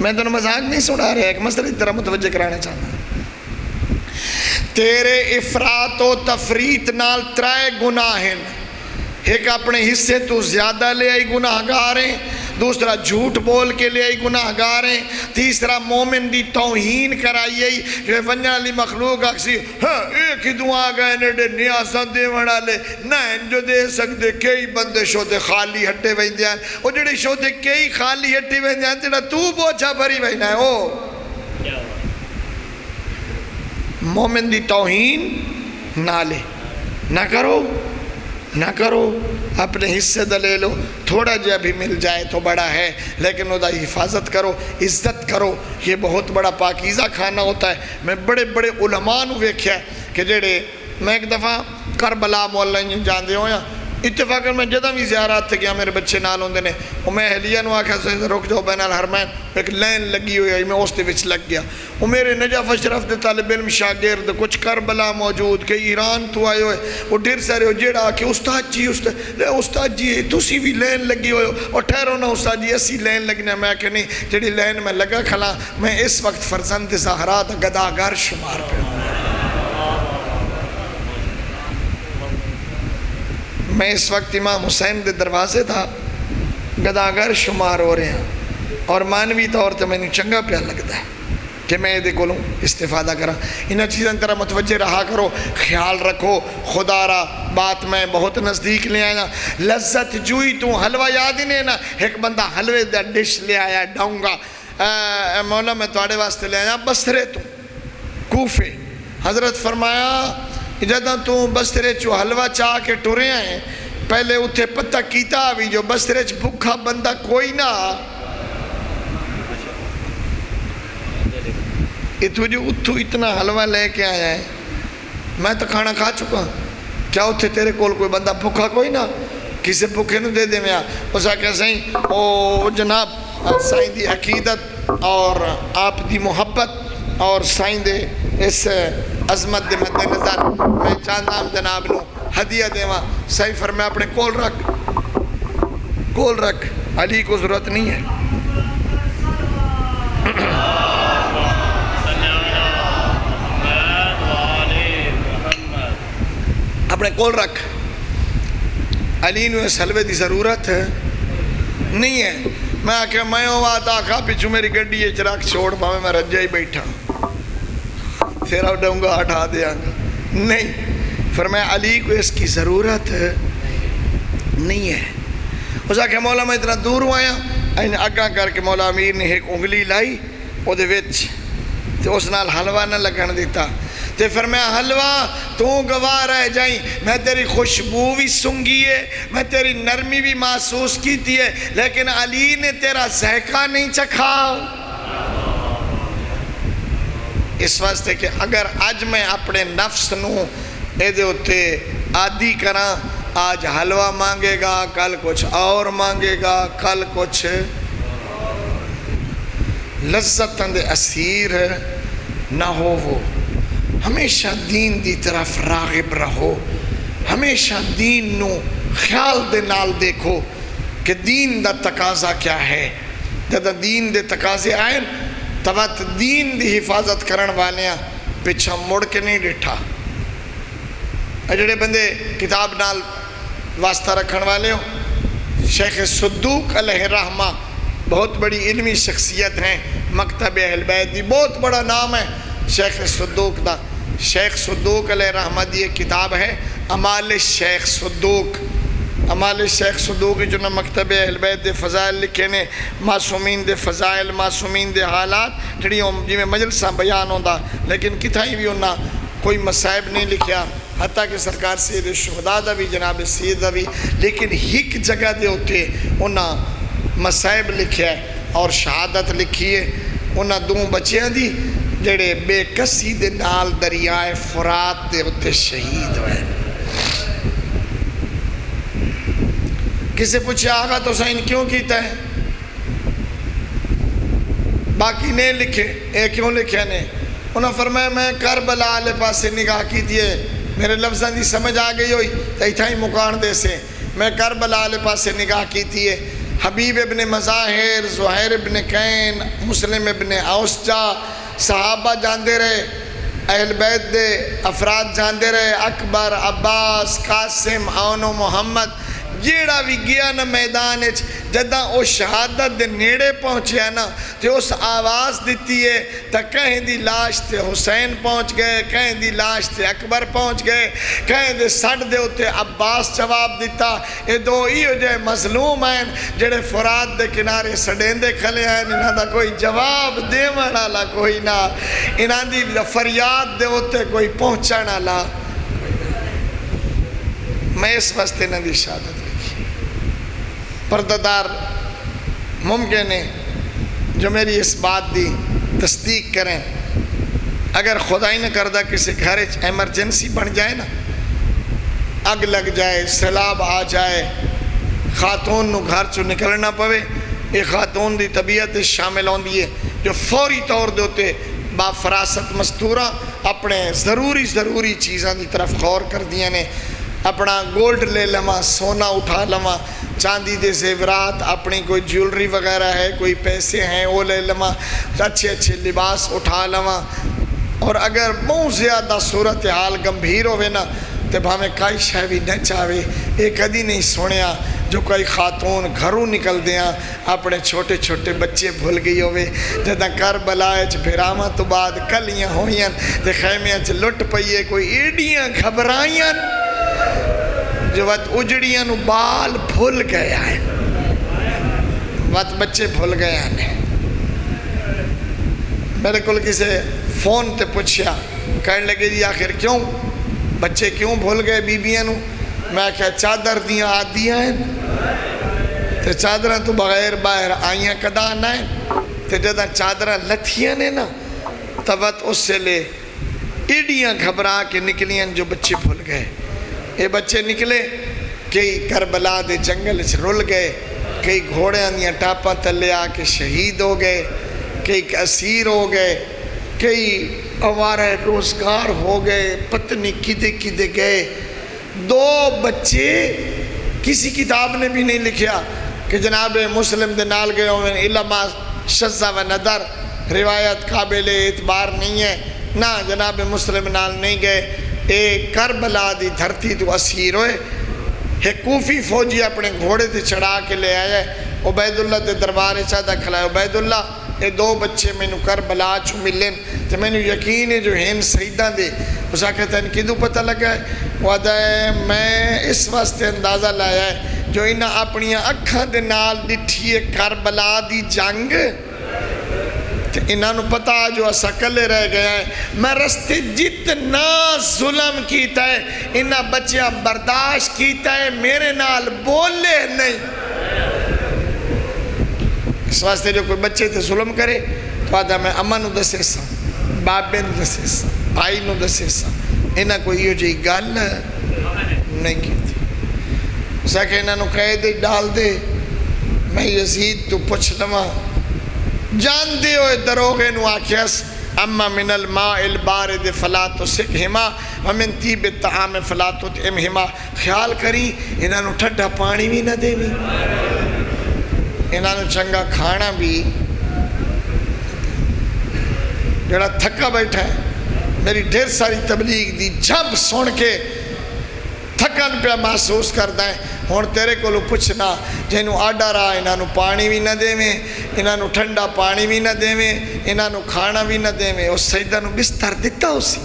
میں تو مذاق نہیں سنا رہا، ایک مسئلہ اس طرح متوجہ کرانا چاہتا، تیرے افراط و تفریط نال 3 گناہ ہیں، ایک اپنے حصے تو زیادہ لے آئی گناہ گاریں، دوسرا جھوٹ بول کے لے آئی گناہ گاریں، تیسرا مومن دی توہین کرائی آئی جو ونجا لی مخلوق اکسی ہاں ایک ہی دعا گئے نیڈے نیاساں دے وڑا لے نائن جو دے سکتے کئی بندے شوتے خالی ہٹے ویندیاں اور جڑے شوتے کئی خالی ہٹے ویندیاں جڑا تو بوچھا بھری ویندہ ہے او مومن دی توہین نہ لے، نہ کرو اپنے حصے دا لے لو، تھوڑا جا بھی مل جائے تو بڑا ہے لیکن وہ دا حفاظت کرو، عزت کرو، یہ بہت بڑا پاکیزہ کھانا ہوتا ہے۔ میں بڑے علماء نو ویکھیا کہ جڑے میں ایک دفعہ کربلا مولا جان دے ہو یا اتفاقاً میں جدہ بھی زیارات تھے گیا میرے بچے نال ہوندے نے وہ میں اہلیہ نو آکھا سے رک جاؤ بین الحرمین ایک لین لگی ہوئی میں اس دے وچ لگ گیا وہ میرے نجف اشرف دے طالب علم شاگرد کچھ کربلا موجود کہ ایران تو آئے ہوئے وہ ڈھیر سارے ہو جیڑا کہ استاد جی تسی بھی لین لگی ہوئے اور ٹھہرو نا استاد جی اسی لین لگنے میں کہ نہیں جڑی لین میں لگا کھلا میں اس وقت فرزند زہرا دا گداگر شمار پہ ہوں میں اس وقت امام حسین دے دروازے تھا گداگر شمار ہو رہے ہیں اور مانوی طور تے میں نے چنگا پیا لگتا ہے کہ میں یہ کولوں استفادہ کرا انہاں چیزیں طرح متوجہ رہا کرو خیال رکھو خدا را بات میں بہت نزدیک لے آیا لذت جوئی تو حلوہ یاد ہی نہیں نا ایک بندہ حلوے دا ڈش لے آیا ڈاؤں گا مولا میں توڑے واسطے لے آیا بسرے تو کوفے حضرت فرمایا جدہ تو بسرے چو حلوہ چاہ کے ٹورے آئیں پہلے اتھے پتہ کیتا بھی جو بسرے چ بھکھا بندہ کوئی نہ اتھو اتنا حلوہ لے کے آیا ہے میں تو کھانا کھا چکا کیا اتھے تیرے کول کوئی بندہ بھکھا کوئی نہ کسے بھکھے نو دے دے میں اسا کہ سائیں او جناب سائیں دی عقیدت اور آپ دی محبت اور سائیں دے اس عظمت دے مد نظر میں چاندام جناب لوں ہدیہ دیواں صحیح فرمایا اپنے کول رکھ علی کو ضرورت نہیں ہے اپنے کول رکھ علی نو اس حلوے دی ضرورت نہیں ہے میں آکھا میں آتا آکھا پیچھو میری گڈی یہ چراک چھوڑ پاویں میں رجا ہی بیٹھا تیرا ڈاؤں گا ہٹا دیا گا نہیں فرمایا علی کو اس کی ضرورت نہیں ہے اس آکھا مولا میں اتنا دور ہوں آیا اگاں کر کے مولا امیر نے ایک انگلی لائی وہ دے وچ تے اس نال حلوہ نہ لگن دیتا تے فرمایا حلوہ تو گواہ رہ جائیں میں تیری خوشبو بھی سنگی ہے میں تیری نرمی بھی محسوس کیتی ہے لیکن علی نے تیرا ذائقہ نہیں چکھا اس واسطے کہ اگر آج میں اپنے نفس نو اے دے ہوتے عادی کراں آج حلوہ مانگے گا کل کچھ اور مانگے گا کل کچھ لذت دے اسیر نہ ہو وہ ہمیشہ دین دی طرف راغب رہو ہمیشہ دین نو خیال دے نال دیکھو کہ دین دا تقاضا کیا ہے جب دین دے تقاضے آئیں تبت دین دی حفاظت کرن والیاں پچھا مڑ کے نہیں ڈٹھا جڑے بندے کتاب نال واسطہ رکھن والے ہو شیخ صدوق علیہ الرحمہ بہت بڑی علمی شخصیت ہیں مکتب اہل بیت دی بہت بڑا نام ہے شیخ صدوق دا شیخ صدوق علیہ الرحمہ دی ایک کتاب ہے امال شیخ صدوق امال شیخ صدوق جو نہ مکتب اہل بیت دے فضائل لکھے نے معصومین دے فضائل معصومین دے حالات جڑی جی میں مجلساں بیان ہوندا لیکن کتھائی بھی انہاں کوئی مصائب نہیں لکھیا حتیٰ کہ سرکار سید الشہداء دا بھی جناب سید دا بھی لیکن ہک جگہ دے ہوتے انہاں مصائب لکھیا ہے اور شہادت لکھی ہے انہاں دو بچیاں دی جڑے بے کسی دے نال دریائے فرات دے ہوتے شہید ہوئے کسے پوچھے آگا تو سائن کیوں کیتا ہے باقی نہیں لکھے اے کیوں لکھے نے انہوں فرمایا میں کربلا آلے پاس سے نگاہ کی دیئے میرے لفظاں دی سمجھ آگئی ہوئی تیتھائی مکان دے سے میں کربلا آلے پاس سے نگاہ کی دیئے حبیب ابن مظاہر زہیر ابن قین مسلم ابن اوسجا صحابہ جاندے رہے اہل بیت دے افراد جاندے رہے اکبر عباس قاسم اون و محمد جیڑا بھی گیا نا میدان جدہ او شہادت دے نیڑے پہنچے نا تے اس آواز دیتی ہے تا کہیں دی لاش تے حسین پہنچ گئے کہیں دی لاش تے اکبر پہنچ گئے کہیں دے سڑ دے ہوتے عباس جواب دیتا اے دو ایو جے مظلوم ہیں جڑے فرات دے کنارے سڑین دے کھلے ہیں انہاں دا کوئی جواب دے والا کوئی نہ انہاں دی فریاد دے ہوتے کوئی پہنچانا لا میں اس واسطے نہ دی شہادت لکھی پردہ ممکن ہے جو میری اس بات دی تصدیق کریں اگر خدا ہی نہ کردہ کسی گھر ایمرجنسی بن جائے نا اگ لگ جائے، سیلاب آ جائے، خاتون نو گھر چو نکلنا پوے، یہ خاتون دی طبیعت شامل ہوندی ہے جو فوری طور دے ہوتے با فراست مستورہ اپنے ضروری چیزاں دی طرف غور کر دیا نے، اپنا گولڈ لے لواں، سونا اٹھا لواں، چاندی دے زیورات، اپنی کوئی جیولری وغیرہ ہے، کوئی پیسے ہیں وہ لے لواں، اچھے لباس اٹھا لواں، اور اگر بہت زیادہ صورتحال گمبھیر ہوئے نا تو بھامیں کائی شے بھی نہ چاہے۔ ایک کدی نہیں سنیا جو کوئی خاتون گھروں نکل دیاں اپنے چھوٹے بچے بھول گئی ہوئے، جدہ کربلا وچ بھراواں تو بعد کلیاں ہوئیاں تے خیمیاں چ لٹ پئیے، کوئی ایڈیاں گھبرائیاں جو وقت اجڑیاں نو بال بھول گیا ہے، وقت بچے بھول گیا ہے۔ میرے کل کسی فون تے پوچھیا، کہنے لگے جی آخر کیوں بچے کیوں بھول گئے بیبیاں نو؟ میں کہا چادر دیاں آدیاں ہیں تے چادریں تو بغیر باہر آئیاں کدا نہ ہیں، تے جدہ چادریں لتھیاں نے نا تبت اس سے لے ایڈیاں گھبرا کے نکلیاں جو بچے بھول گئے۔ یہ بچے نکلے، کئی کربلا دے جنگل سے رل گئے، کئی گھوڑیاں دیاں ٹاپاں تلے آ کے شہید ہو گئے، کئی اسیر ہو گئے، کئی ہمارے روزگار ہو گئے، پتنی کدے گئے۔ 2 بچے کسی کتاب نے بھی نہیں لکھیا کہ جناب مسلم دے نال گئے ہوئے علماء شذ و ندر روایت قابل اعتبار نہیں ہے، نہ جناب مسلم نال نہیں گئے۔ ایک کربلا دی دھرتی تو اسیر ہوئے، ایک کوفی فوجی اپنے گھوڑے تے چڑھا کے لے آیا ہے، عبید اللہ دے دربارے چاہتا کھلا ہے، عبید اللہ یہ 2 بچے میں نو کربلا چھو ملیں تو میں نو یقین ہے جو ہیں سیدہ دے۔ اسا کہتا ہے کدو پتہ لگا ہے؟ وعدہ ہے میں اس واسطے اندازہ لایا ہے جو انہاں اپنی اکھاں دے نال ڈٹھی کربلا دی جنگ، انہاں نو پتہ جو اسا کلے رہ گیا ہے، میں رستے جتنا ظلم کیتا ہے انہاں بچیاں برداشت کیتا ہے، میرے نال بولے نہیں۔ اس واسطے جو کوئی بچے تے ظلم کرے تو آدھا میں اماں نو دسے سا، بابے نو دسے سا، بھائی نو دسے سا، انہاں کوئی یہ جی گل نہیں کی تھی۔ اسا کہ انہاں نو قید ڈال دے، میں یزید تو پوچھ لواں، جان دے ہوئے دروغے نو آکھیس اما من الماء البارد فلا تسقہما ومن طیب الطعام فلا تطعمہما، خیال کری انہاں نو ٹھڈا پانی بھی نہ دے بھی، انہاں نو چنگا کھانا بھی۔ جڑا تھکا بیٹھا ہے، میری ڈھیر ساری تبلیغ دی جب سن کے تھکن پہ محسوس کردا ہے، ہون تیرے کو لو پوچھنا جنہوں آڈا رہا انہاں نو پانی بھی نہ دے میں، انہاں نو ٹھنڈا پانی بھی نہ دے میں، انہاں نو کھانا بھی نہ دے میں، اس سیدہ نو بستر دیتا اسی۔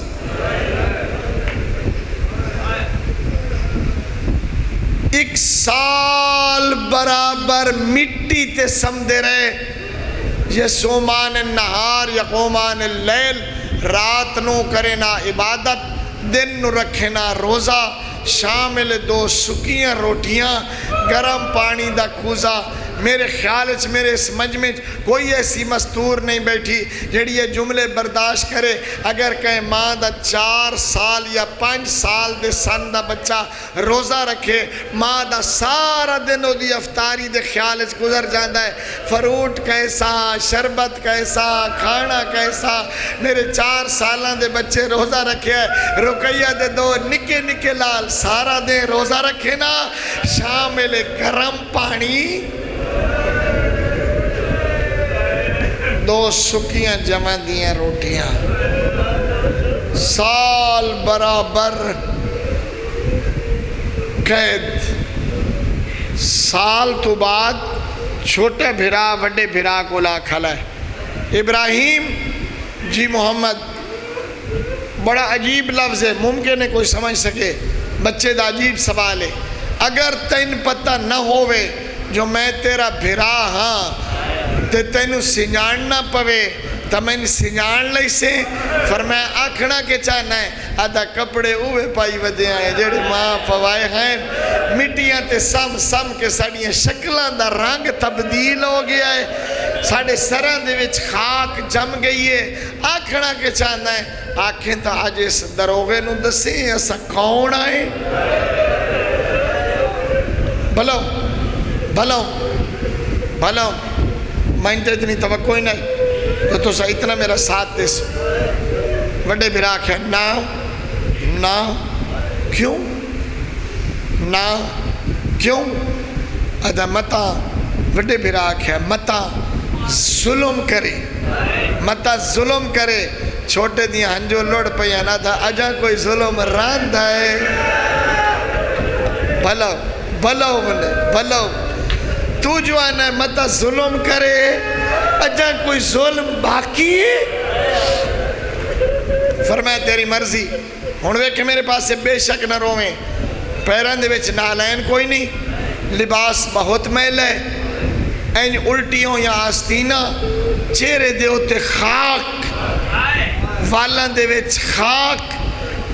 1 سال برابر مٹی تے سمدے رہے، یسومان النہار یقومان اللیل، رات نو کرے نا عبادت، دن نو رکھے نا روزہ، شامل 2 سکیاں روٹیاں، گرم پانی دا کوزہ۔ میرے خیال وچ میرے سمجھ میں کوئی ایسی مستور نہیں بیٹھی جڑی یہ جملے برداشت کرے۔ اگر کہیں ماں دا 4 سال یا 5 سال دے سن دا بچہ روزہ رکھے، ماں دا سارا دن دی افطاری دے خیال وچ گزر جاندہ ہے، فروٹ کیسا، شربت کیسا، کھانا کیسا۔ میرے 4 سالاں دے بچے روزہ رکھے ہیں، رقیہ دے 2 نکے نکے لال سارا دن روزہ رکھے نا، شامل گرم پانی، 2 سکیاں جمع دیاں روٹیاں، سال برابر قید۔ سال تو بعد چھوٹے بھرا وڈے بھرا کو لا کھلا ہے۔ ابراہیم جی محمد، بڑا عجیب لفظ ہے، ممکن ہے کوئی سمجھ سکے، بچے دا عجیب سوال ہے۔ اگر تین پتہ نہ ہوئے جو میں تیرا بھرا ہاں تے تینو سنجاننا پوے تا میں نے سنجان لئی سے، فرمایا آکھنا کے چاہنا ہے آدھا کپڑے اوے پائی ودے آئے جڑے ماں پوائے ہیں، مٹیاں تے سم کے ساڑیاں شکلان دا رنگ تبدیل ہو گیا ہے، ساڑے سران دے وچ خاک جم گئی ہے۔ آکھنا کے چاہنا ہے آکھیں تا آج اس دروغے نو دسیں ایسا کون آئے؟ بھلو بھلو بھلو میں انتے اتنی توقع ہی نہیں تو سا اتنا میرا ساتھ دے سو وڈے براک ہے نا کیوں نا کیوں ادھا متا وڈے براک ہے متا ظلم کرے چھوٹے دیا ہنجو لوڑ پیا نہ تھا اجا کوئی ظلم راند ہے بھلو تو جو آنا ہے متا ظلم کرے اجا کوئی ظلم باقی ہے فرمایا تیری مرضی ہون وے کہ میرے پاس سے بے شک نہ رویں پیران دے وچ نالین کوئی نہیں لباس بہت میل ہے این الٹیوں یا آستینہ چہرے دے ہوتے خاک والان دے وچ خاک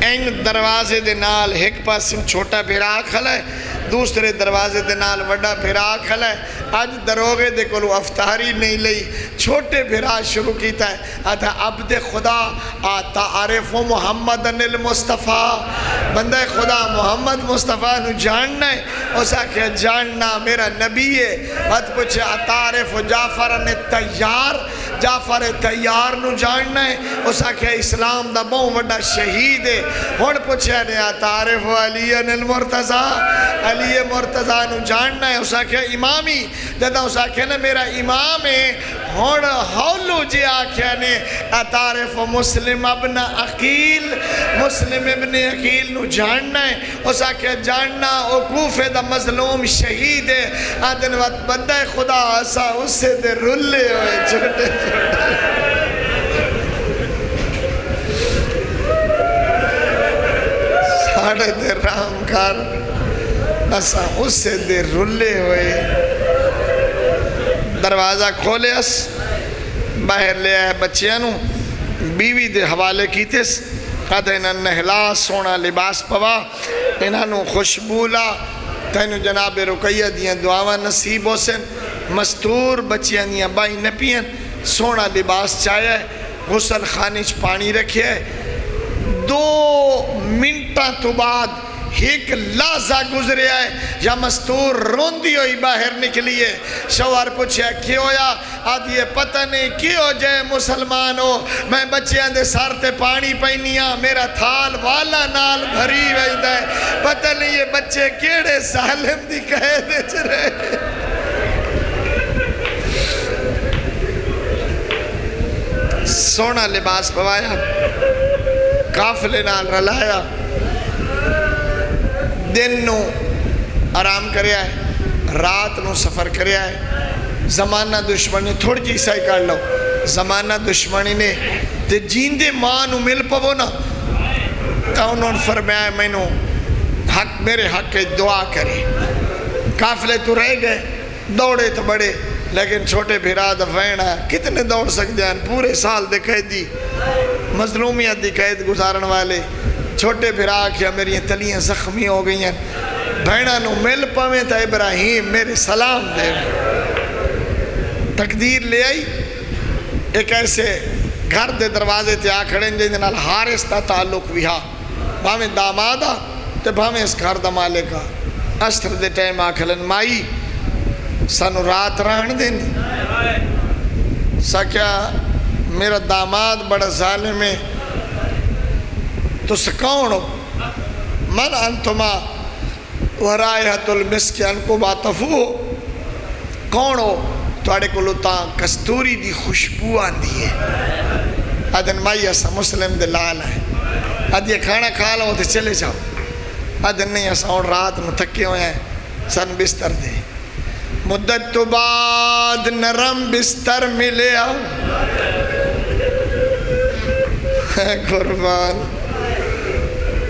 این دروازے دے نال ایک پاس چھوٹا بھیرا کھلا ہے دوسرے دروازے دے نال وڈا بھیرا کھلا ہے آج دروگے دے کلو افطاری نہیں لئی چھوٹے بھیرا شروع کیتا ہے آدھا عبد خدا آتا عارف محمد المصطفیٰ بندہ خدا محمد مصطفیٰ نو جاننا ہے اسا کہ جاننا میرا نبی ہے بات پوچھے عطارف جعفر جعفر تیار نو جاننا ہے اسا کہ اسلام دا بہت وڈا شہید ہے ہون پوچھے نے عطارف علی المرتضی علی مرتضی نو جاننا ہے اسا کہ امامی جدا اسا کہ نا میرا امام ہے ہون حولو جی آکھیا نے عطارف مسلم ابن عقیل نو جاننا ہے اسا کہ جاننا اوقوف دا مظلوم شہید ہے آدن وقت بندہ خدا اسا اس سے دے رلے ہوئے چھوٹے ساڑھے دے رام کار اسا اس سے دے رلے ہوئے دروازہ کھولے اس باہر لے آئے بچیانوں بیوی دے حوالے کیتے کہتے انہاں نہلا سونا لباس پوا انہاں خوشبولا تینو جناب رقیہ دیاں دعاواں نصیب ہو سن مستور بچیاں دیاں بائی نپیاں سونا لباس چاہیا ہے غسل خانچ پانی رکھے ہے 2 منٹاں تو بعد ایک لحظہ گزرے آئے یا مستور روندی ہوئی باہر نکلی ہے شوہر پوچھے کیوں ہویا آدھی یہ پتہ نہیں کیوں جائے مسلمان ہو میں بچیاں دے سار تے پانی پینیاں میرا تھال والا نال بھری ویندہ ہے پتہ نہیں یہ بچے کیڑے ظالم دی کہے دے چرے سونا لباس پوایا قافلے نال رلایا دن نو آرام کرے آئے رات نو سفر کرے آئے زمانہ دشمنی تھوڑی جی سائی کر لو زمانہ دشمنی نے تے جیندے ماں نو مل پو نا تا انہوں نے فرمایا میں نو حق میرے حق کے دعا کرے قافلے تو رہ گئے دوڑے تو بڑے لیکن چھوٹے بھیرا دفعین ہے کتنے دوڑ سکتے ہیں پورے سال دے قیدی مظلومیت دی قید گزارن والے چھوٹے بھیرا کیا میری تلیاں زخمی ہو گئی ہیں بھیڑا نو مل پاویں تا ابراہیم میرے سلام دے تقدیر لے آئی ایک ایسے گھر دے دروازے تے آ کھڑیں جن نال حارس تا تعلق بھی ہاں بھاویں دامادا تے بھاویں اس گھر دا مالکا عصر دے ٹائم آ کھلن مائی سانو رات رہن دینی سا کیا میرا داماد بڑا ظالم ہے تو سکون ہو من انتما ورائحت المسک انکو باتفو کون ہو توڑے کو لطاں کستوری دی خوشبو آن دیئے ادن مائی ایسا مسلم دے لال ہے اد یہ کھانا کھا لو تو چلے جاؤ ادن نہیں ایسا اور رات میں تھکے ہوئے ہیں سن بستر دے مدت تو بعد نرم بستر ملے آؤ قربان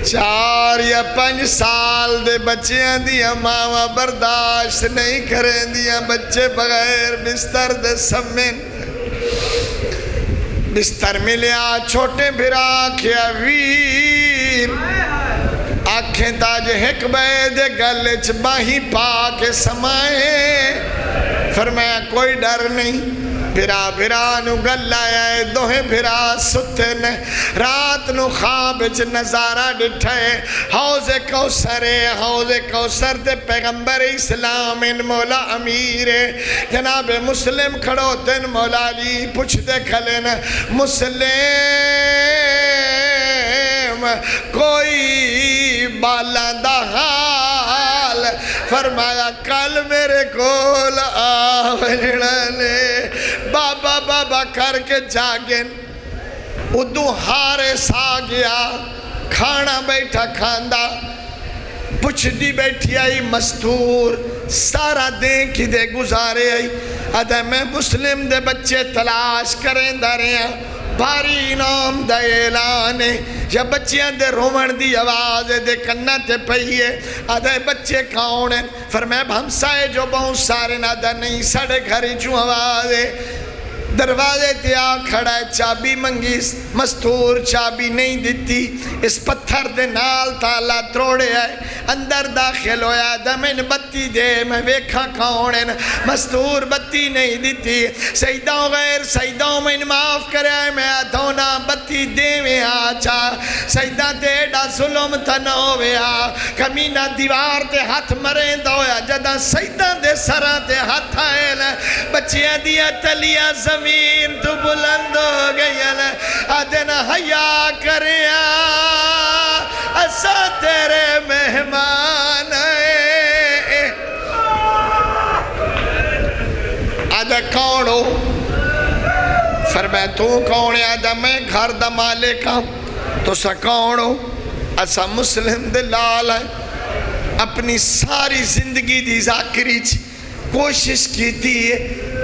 4 یا 5 سال دے بچیاں دیا ماما برداشت نہیں کریں دیا بچے بغیر بستر دے سمین بستر ملیا چھوٹے بھرا کیا ویر آنکھیں تاج ہک بے دے گلچ باہی پا کے سمائے فرمایا کوئی ڈر نہیں بھرا بھرا نو گل آیا ہے دوہیں بھرا ستے نے رات نو خواب وچ نظارہ ڈٹھے حوض کوثر دے پیغمبر اسلام ان مولا امیر جناب مسلم کھڑو تن مولا علی پوچھ دے کھلن مسلم کوئی بالا دا حال فرمایا کل میرے کول آوڑنے بابا بابا کر کے جاگن ادو ہارے سا گیا کھانا بیٹھا کھاندہ پچھ دی بیٹھی آئی مستور سارا دیں کی دے گزارے آئی ادھے میں مسلم دے بچے تلاش کریں داریاں بھاری انعام دا اعلانے یا بچیاں دے رومن دی آواز دے کنہ تے پہیے آدھے بچے کھاؤنے فرمائے ہمسائے جو بہت سارے نادہ نہیں سڑے گھری چوں آوازے دروازے تے آ کھڑا ہے چابی منگیس مستور چابی نہیں دیتی اس پتھر دے نال تالا تروڑے آئے اندر داخل ہویا دمین بتی دے میں ویکھا کھاؤنے مستور بتی نہیں دیتی سیداں غیر سیداں میں معاف کرے آئے میں آدھونا بتی دے میں آچا سیداں تے ڈا ظلم تنوے آ کمینہ دیوار تے ہاتھ مریں دویا جدہ سیداں دے سران تے ہاتھ آئے بچیاں دیا تلیا زمین تو بلند ہو گئی آدھنا حیاء کریا اسا تیرے مہمان ہے آدھا کون ہو فرمائے تو کون ہے آدھا میں گھر دا مالک ہوں تو سا کون ہو اسا مسلم دلال ہے اپنی ساری زندگی دی ذاکری کوشش کی تھی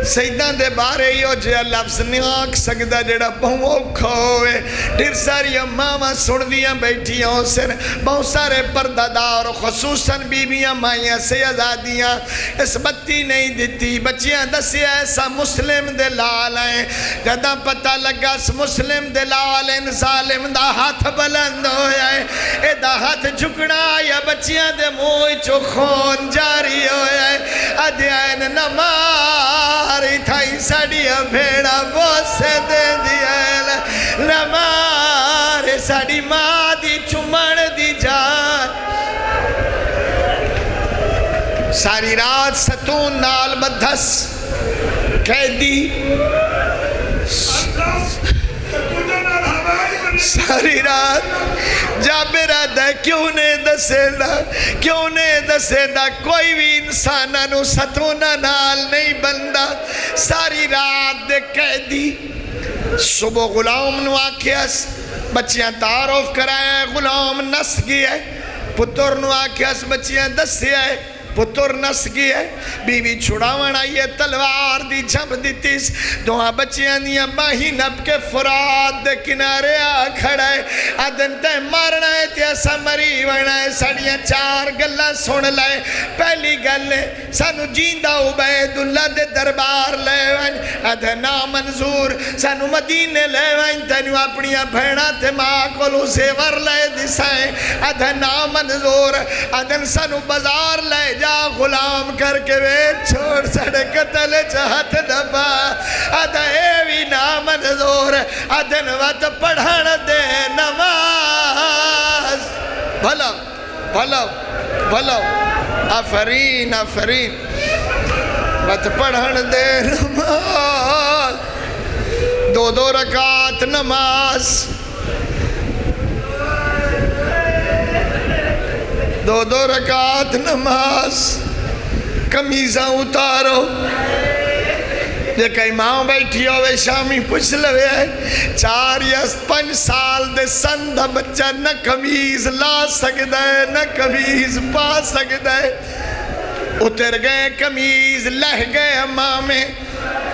سیدان دے بارے ہو جے لفظ نہیں آنکھ سکتا جڑا بہت کھوئے ڈھر ساری ماما سن دیاں بیٹھیاں سن بہت سارے پردادار خصوصاً بیویاں مائیاں سے آزادیاں اس بتی نہیں دیتی بچیاں دسی ایسا مسلم دے لال ہیں جدہ پتہ لگا اس مسلم دے لال ہیں ظالم دا ہاتھ بلند ہویا ہے اے دا ہاتھ جھکنا یا بچیاں دے موئی چو خون جاری ہویا ہے ادھیائن نماری تھائی ساڑیا بھیڑا بوسے دے دیا نمارے ساڑی ماں دی چمڑ دی جان ساری رات ستون نال بدھس قیدی ساری رات جابرہ دا کیوں نے دسے دا کوئی بھی انسانہ ستونہ نال نہیں بندہ ساری رات دے قیدی صبح غلام نو آکھیاس بچیاں تعارف کرائے غلام نس گیا پتر نو آکھیاس بچیاں دسے آئے پتر نس گیا بیوی چھڑاوان آئیے تلوار دی جھمپ دیتیس دوہاں بچیاں دیا باہی نب کے فرات دے کنارے آ کھڑائے آدن تے مارنا ہے تے ایسا مری ورنا ہے سڑیاں چار گلہ سن لائے پہلی گلے سانو جیندہ عبید اللہ دے دربار لے ون آدھے نامنظور سانو مدینے لے ون تینو اپنیاں بھیڑا تے ماں کولو زیور لے دسائیں آدھے نامنظور آدھن سانو بازار لے جا غلام کر کے ویٹ چھوڑ سڑے قتل چاہت دبا آدھا ایوی نامنظور آدھن وقت پڑھن دے نماز بھلا بھلا بھلا آفرین آفرین وقت پڑھن دے نماز دو رکعت نماز دو رکعت نماز کمیزاں اتارو جے کئی ماں بیٹھی ہوئے شامی پوچھ لوے ہے 4 یا 5 سال دے سندھ بچہ نہ کمیز لا سکتا ہے نہ کمیز پا سکتا ہے اتر گئے کمیز لہ گئے اماں میں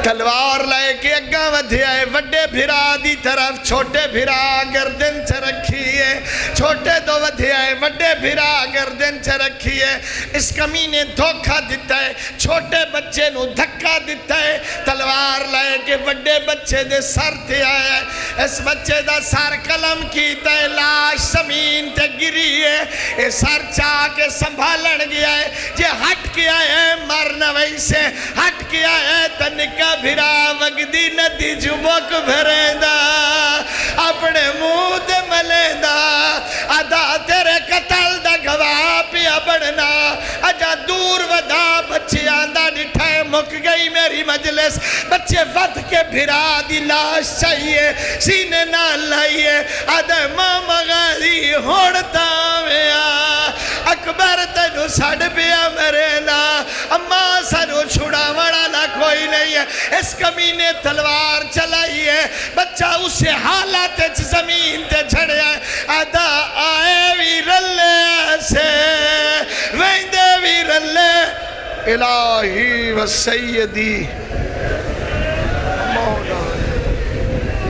تلوار لائے کے اگاں ودھے آئے وڈے بھرا دی طرف چھوٹے بھرا گردن چھ رکھی ہے چھوٹے دو ودھے آئے وڈے بھرا گردن چ رکھی ہے اس کمی نے دھوکہ دیتا ہے چھوٹے بچے نو دھکا دیتا ہے تلوار لائے کہ وڈے بچے دے سر تے آیا ہے اس بچے دا سر قلم کیتا ہے لاش زمین تے گری ہے اے سر چاہ کے سنبھالن گیا ہے جے ہٹ کے آئے مرنا ویسے ہٹ کے آئے تنکا بھرا وگدی ندی جبک بھریں دا اپنے منہ دے ملیں دا ادا تیرے قتل دا گواہ پیا بڑھنا اجا دور ودا بچے آندہ نٹھائے مک گئی میری مجلس بچے ود کے بھرا دی لاش چاہیے سینے نہ لائیے آدھے ماما غازی ہوڑتا ویا اکبر تجھو سڑ پیا میرے نا اماں سنو چھڑا وڑا نہ کوئی نہیں ہے اس کمی نے تلوار چلائی ہے بچہ اسے حالات زمین تے جھڑے آئے آدھا آئے وی رلے ایسے ویندے وی رلے الہی و سیدی